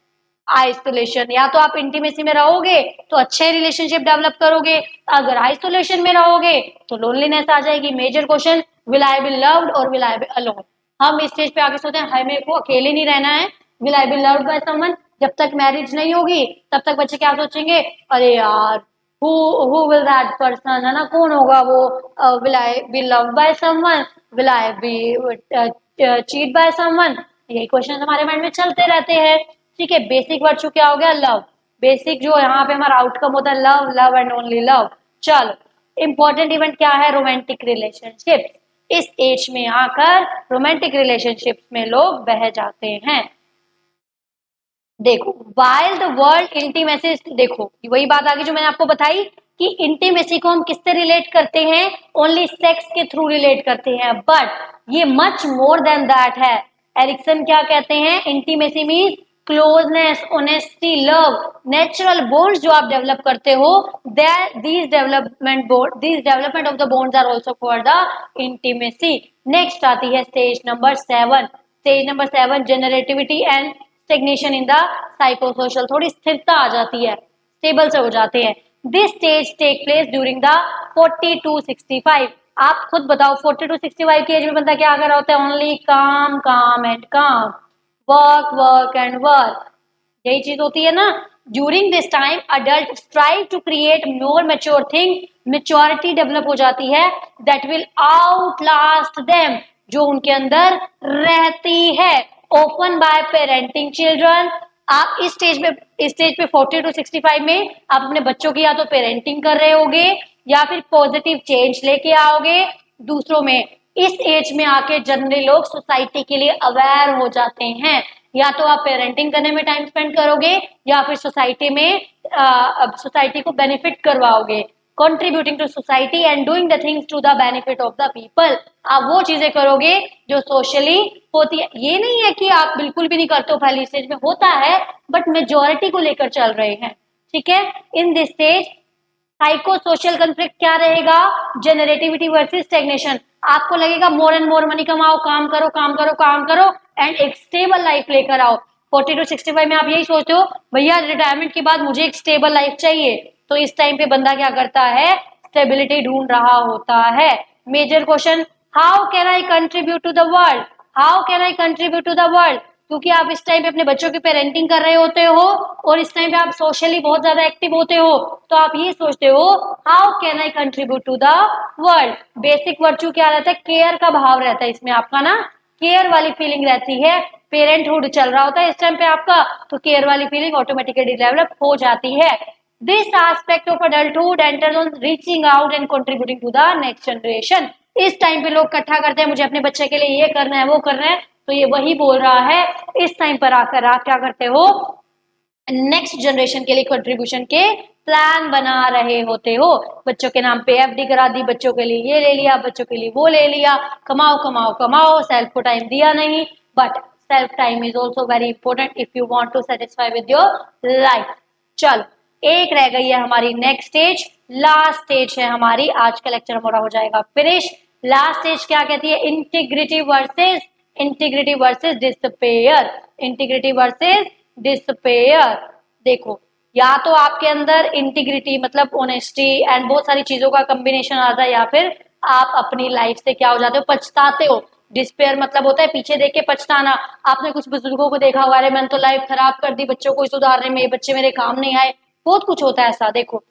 आइसोलेशन। या तो आप इंटीमेसी में रहोगे तो अच्छे रिलेशनशिप डेवलप करोगे, अगर आइसोलेशन में रहोगे तो लोनलीनेस आ जाएगी। Major question, will I be loved और विल आई बी अलोन। हम इस स्टेज पे आगे सोचते हैं, हाय मेरे को अकेले नहीं रहना है, will I be loved by someone. जब तक मैरिज नहीं होगी तब तक बच्चे क्या सोचेंगे, अरे यार हु विल दैट पर्सन, है ना, कौन होगा वो, will I be loved by someone, will I be cheat by someone, यही क्वेश्चन हमारे माइंड में चलते रहते हैं। ठीक है, बेसिक वर्ड क्या हो गया, लव, बेसिक जो यहाँ पे हमारा आउटकम होता है, love, love and only love. चलो, इंपॉर्टेंट इवेंट क्या है, रोमांटिक रिलेशनशिप। इस एज में आकर रोमांटिक रिलेशनशिप में लोग बह जाते हैं। देखो, वाइल द वर्ल्ड इंटीमेसी, देखो वही बात आगे जो मैंने आपको बताई कि इंटीमेसी को हम किससे रिलेट करते हैं, ओनली सेक्स के थ्रू रिलेट करते हैं, बट ये मच मोर देन दैट है। एरिक्सन क्या कहते हैं, intimacy means closeness, honesty, love, natural bonds जो आप डेवलप करते हो, these development of the bonds are also for the intimacy. Next आती है stage number 7। Stage number 7, generativity and stagnation in the psychosocial, थोड़ी स्थिरता आ जाती है, स्टेबल से हो जाते हैं। This stage take place during the 40 to 65। आप खुद बताओ 40 to 65 की एज में बंदा क्या कर रहा होता है, ओनली काम, काम एंड काम, वर्क, वर्क एंड वर्क, यही चीज होती है ना। During this time adult strive to create more mature thing, maturity develop हो जाती है, that will outlast them, जो उनके अंदर रहती है, ओपन बाय पेरेंटिंग चिल्ड्रन। आप इस स्टेज पे 40 to 65 में आप अपने बच्चों की या तो पेरेंटिंग कर रहे होगे या फिर पॉजिटिव चेंज लेके आओगे दूसरों में। इस एज में आके जनरली लोग सोसाइटी के लिए अवेयर हो जाते हैं, या तो आप पेरेंटिंग करने में टाइम स्पेंड करोगे या फिर सोसाइटी में सोसाइटी को बेनिफिट करवाओगे। Contributing to society and doing the things to the benefit of the people. आप वो चीजें करोगे जो सोशली होती है। ये नहीं है कि आप बिल्कुल भी नहीं करते हो, पहली स्टेज में होता है बट मेजोरिटी को लेकर चल रहे हैं, ठीक है। इन this stage psycho social conflict क्या रहेगा, जेनरेटिविटी वर्सेस स्टेग्नेशन। आपको लगेगा मोर एंड मोर मनी कमाओ, काम करो काम करो काम करो एंड एक स्टेबल लाइफ लेकर आओ। 40 to 65 में आप यही सोचते हो भैया रिटायरमेंट के बाद मुझे एक स्टेबल लाइफ चाहिए, तो इस टाइम पे बंदा क्या करता है, स्टेबिलिटी ढूंढ रहा होता है। Major question, how can I contribute to the world, how can I contribute to the world. क्योंकि आप इस टाइम पे अपने बच्चों की पेरेंटिंग कर रहे होते हो और इस टाइम पे आप सोशली बहुत ज्यादा एक्टिव होते हो, तो आप ये सोचते हो how can I contribute to the world. Basic virtue क्या रहता है, केयर का भाव रहता है इसमें आपका ना, केयर वाली फीलिंग रहती है। पेरेंटहुड चल रहा होता है इस टाइम पे आपका, तो केयर वाली फीलिंग ऑटोमेटिकली डेवलप हो जाती है। This aspect of adulthood enters on reaching out and contributing to the next generation. इस टाइम पे लोग इकट्ठा करते हैं मुझे अपने बच्चे के लिए ये करना है वो करना है, तो ये वही बोल रहा है। इस टाइम पर आकर आप क्या करते हो, नेक्स्ट जनरेशन के लिए कंट्रीब्यूशन के प्लान बना रहे होते हो। बच्चों के नाम पे एफडी करा दी, बच्चों के लिए ये ले लिया, बच्चों के लिए वो ले लिया, कमाओ कमाओ कमाओ, सेल्फ को टाइम दिया नहीं। But self time is also very important if you want to satisfy with your life. चलो एक रह गई है हमारी नेक्स्ट स्टेज, लास्ट स्टेज है हमारी, आज का लेक्चर हमारा हो जाएगा फिनिश। लास्ट स्टेज क्या कहती है, integrity versus despair. Integrity versus despair. देखो या तो आपके अंदर इंटीग्रिटी मतलब ऑनेस्टी एंड बहुत सारी चीजों का कॉम्बिनेशन आता है, या फिर आप अपनी लाइफ से क्या हो जाते हो, पछताते हो। डिस्पेयर मतलब होता है पीछे देख के पछताना। आपने कुछ बुजुर्गों को देखा होगा, अरे मैंने तो लाइफ खराब कर दी बच्चों को सुधारने में, बच्चे मेरे काम नहीं आए, बहुत कुछ होता है ऐसा। देखो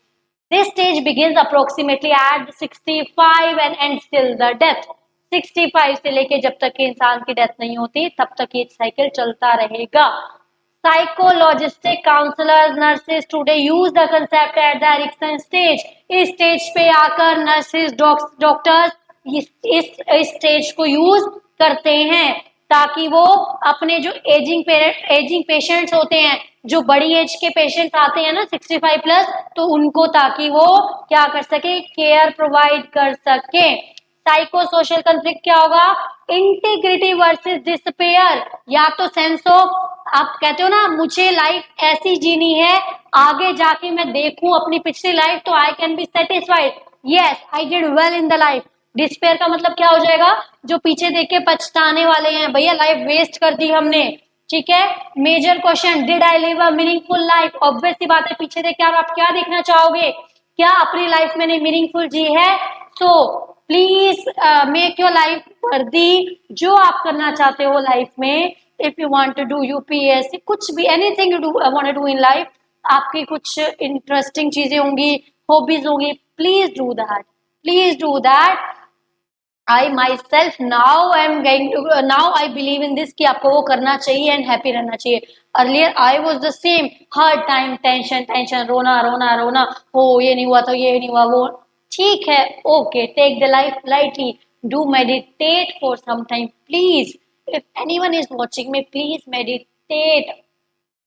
this stage begins approximately at 65 and ends till the death। 65 से लेके जब तक कि इंसान की डेथ नहीं होती तब तक ये साइकिल चलता रहेगा। Psychologistic counsellors nurses today use the concept at the Erikson stage. इस स्टेज पे आकर नर्सेस डॉक्टर्स इस स्टेज को यूज करते हैं ताकि वो अपने जो एजिंग पेशेंट्स होते हैं, जो बड़ी एज के पेशेंट्स आते हैं ना 65 प्लस, तो उनको ताकि वो क्या कर सके, केयर प्रोवाइड कर सके। साइको सोशल कंफ्लिक्ट क्या होगा, इंटीग्रिटी वर्सेस डिस्पेयर। या तो सेंस ऑफ, आप कहते हो ना मुझे लाइफ ऐसी जीनी है आगे जाके मैं देखूं अपनी पिछली लाइफ तो I can be satisfied, yes I did well in the life. Despair का मतलब क्या हो जाएगा, जो पीछे देख के पछताने वाले हैं, भैया लाइफ वेस्ट कर दी हमने, ठीक है। Major question, did I live a meaningful life. Obvious सी बात है, पीछे देख के आप क्या देखना चाहोगे, क्या अपनी लाइफ मैंने मीनिंगफुल जी है। So please make your life worthy, जो आप करना चाहते हो लाइफ में। If you want to do UPSC, कुछ भी anything you do want to do in life, आपकी कुछ इंटरेस्टिंग चीजें होंगी, हॉबीज होंगी, please do that, please do that. I myself now am going to now I believe in this कि आपको वो करना चाहिए एंड हैप्पी रहना चाहिए। Earlier I was the same, her time tension tension, रोना रोना रोना, हो ये नहीं हुआ तो ये नहीं हुआ वो, ठीक है okay, take the life lightly, do meditate for some time please. If anyone is watching me please meditate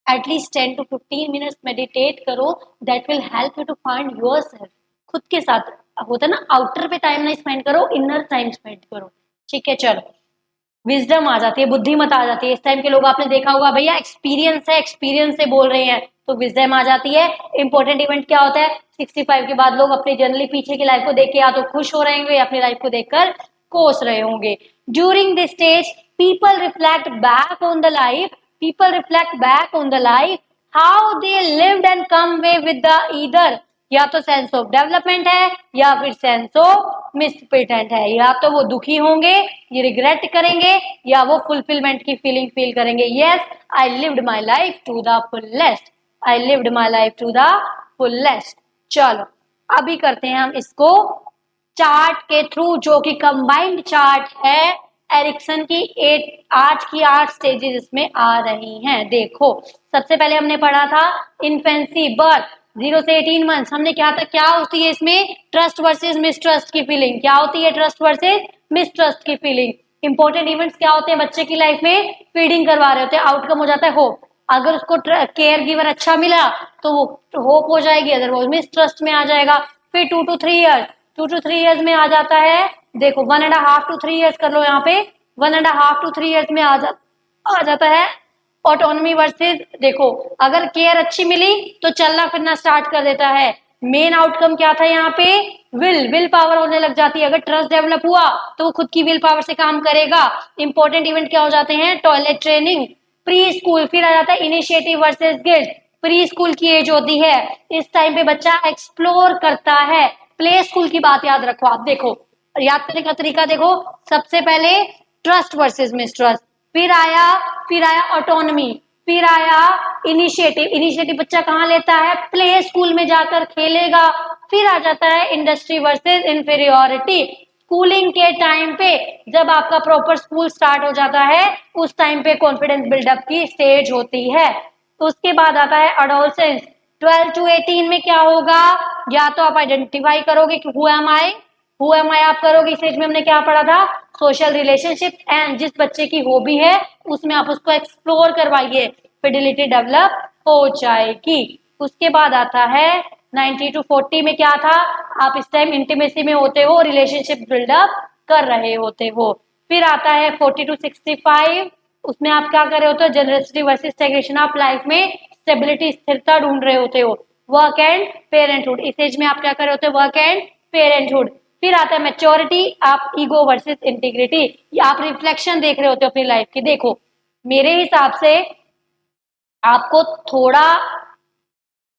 at least 10 to 15 minutes meditate करो, that will help you to find yourself. खुद के साथ होता है ना, आउटर पे टाइम नहीं spend करो, इनर टाइम स्पेंड करो, ठीक है। चलो विजडम आ जाती है, बुद्धिमत्ता आ जाती है। इस टाइम के लोग आपने देखा होगा भैया एक्सपीरियंस है, एक्सपीरियंस से बोल रहे हैं, तो विजडम आ जाती है। इंपॉर्टेंट इवेंट क्या होता है, 65 के बाद लोग अपने जनरली पीछे की लाइफ को देख के या तो खुश हो रहे होंगे, अपनी लाइफ को देखकर कोस रहे होंगे। During this stage people reflect back on the life, people reflect back on the life, how they lived and come way with the either, या तो सेंस ऑफ डेवलपमेंट है या फिर सेंस ऑफ मिसपिटेंट है। या तो वो दुखी होंगे, ये रिग्रेट करेंगे, या वो फुलफिलमेंट की फीलिंग फील करेंगे, yes I lived my life to the fullest, I lived my life to the fullest. चलो अभी करते हैं हम इसको चार्ट के थ्रू, जो कि कंबाइंड चार्ट है एरिक्सन की 8 स्टेजेस इसमें आ रही हैं। देखो सबसे पहले हमने पढ़ा था इन्फेंसी, बर्थ 0 से 18 मंथ्स। हमने क्या होती है इसमें, ट्रस्ट वर्सेस मिसट्रस्ट की फीलिंग। क्या होती है ट्रस्ट वर्सेस मिसट्रस्ट की फीलिंग। इंपॉर्टेंट इवेंट्स क्या होते हैं बच्चे की लाइफ में, फीडिंग करवा रहे होते हैं, आउटकम हो जाता है होप। अगर उसको केयर गिवर अच्छा मिला तो वो होप हो जाएगी, अदरवाइज मिसट्रस्ट में आ जाएगा। फिर 2 to 3 इयर्स में आ जाता है, देखो 1.5 to 3 इयर्स कर लो यहाँ पे, 1.5 to 3 इयर्स में आ जाता है ऑटोनॉमी वर्सेस। देखो अगर केयर अच्छी मिली तो चलना फिरना स्टार्ट कर देता है। मेन आउटकम क्या था यहाँ पे, विल पावर होने लग जाती है। अगर ट्रस्ट डेवलप हुआ तो वो खुद की विल पावर से काम करेगा। इंपॉर्टेंट इवेंट क्या हो जाते हैं, टॉयलेट ट्रेनिंग, प्री स्कूल, फिर आ जाता है initiative versus guilt. Pre school की एज होती है, इस टाइम पे बच्चा एक्सप्लोर करता है। प्ले स्कूल की बात याद रखो आप, देखो याद करने का तरीका देखो, सबसे पहले ट्रस्ट वर्सेस मिसट्रस्ट, फिर आया ऑटोनॉमी, फिर आया इनिशिएटिव बच्चा कहाँ लेता है, प्ले स्कूल में जाकर खेलेगा। फिर आ जाता है इंडस्ट्री वर्सेस इंफीरियोरिटी। स्कूलिंग के टाइम पे जब आपका प्रॉपर स्कूल स्टार्ट हो जाता है उस टाइम पे कॉन्फिडेंस बिल्डअप की स्टेज होती है। तो उसके बाद आता है एडोलसेंस। 12 to 18 में क्या होगा, या तो आप आइडेंटिफाई करोगे कि हु एम आई आप करोगे। इस एज में हमने क्या पढ़ा था, सोशल रिलेशनशिप, एंड जिस बच्चे की हॉबी है उसमें आप उसको एक्सप्लोर करवाइए, फिडिलिटी डेवलप हो जाएगी। उसके बाद आता है 90 to 40 में क्या था, आप इस टाइम इंटीमेसी में होते हो, रिलेशनशिप बिल्डअप कर रहे होते हो। फिर आता है 40 to 65, उसमें आप क्या कर रहे होते हो, जनरसिटी वर्सेस स्टैग्नेशन, आप लाइफ में स्टेबिलिटी स्थिरता ढूंढ रहे होते हो। वर्क एंड पेरेंटहुड, इस एज में आप क्या कर रहे होते हो, वर्क एंड पेरेंटहुड। फिर आता है मैच्योरिटी, आप ईगो वर्सेस इंटीग्रिटी, आप रिफ्लेक्शन देख रहे होते हो अपनी लाइफ की। देखो मेरे हिसाब से आपको थोड़ा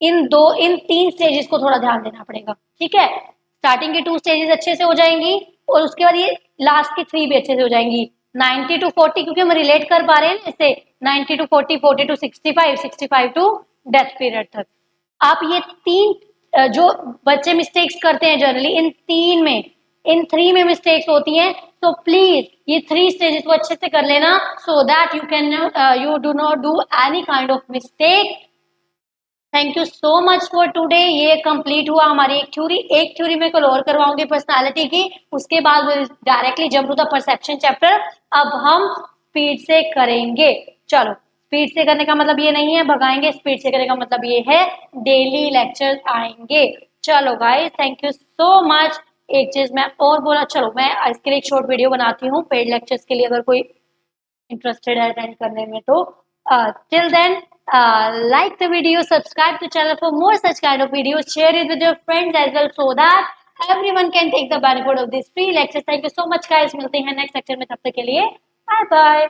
इन 3 स्टेजेस को थोड़ा ध्यान देना पड़ेगा, ठीक है। स्टार्टिंग की 2 स्टेजेस अच्छे से हो जाएंगी और उसके बाद ये लास्ट की 3 भी अच्छे से हो जाएंगी। 90 to 40 क्योंकि हम रिलेट कर पा रहे हैं इससे, 90 to 40, 40 to 65, 65 to death period तक। आप ये 3 जो बच्चे मिस्टेक्स करते हैं जनरली, इन 3 में मिस्टेक्स होती हैं, तो प्लीज ये 3 स्टेजेस को अच्छे से कर लेना, so that you do not do any kind of mistake. Thank you so much for today. ये कंप्लीट हुआ हमारी एक थ्योरी में कल और करवाऊंगी पर्सनालिटी की, उसके बाद directly jump to the perception chapter. अब हम स्पीड से करेंगे। चलो स्पीड से करने का मतलब ये नहीं है भगाएंगे, स्पीड से करने का मतलब ये है डेली लेक्चर आएंगे। चलो guys thank you so much. एक चीज मैं और बोला, चलो मैं इसके लिए एक शॉर्ट वीडियो बनाती हूँ पेड लेक्चर्स के लिए, अगर कोई interested है अटेंड करने में तो till then like the video, subscribe to channel for more such kind of videos, share it with your friends as well so that everyone can take the benefit of this free lecture. Thank you so much guys, मिलते हैं next lecture में, तब तक के लिए bye bye.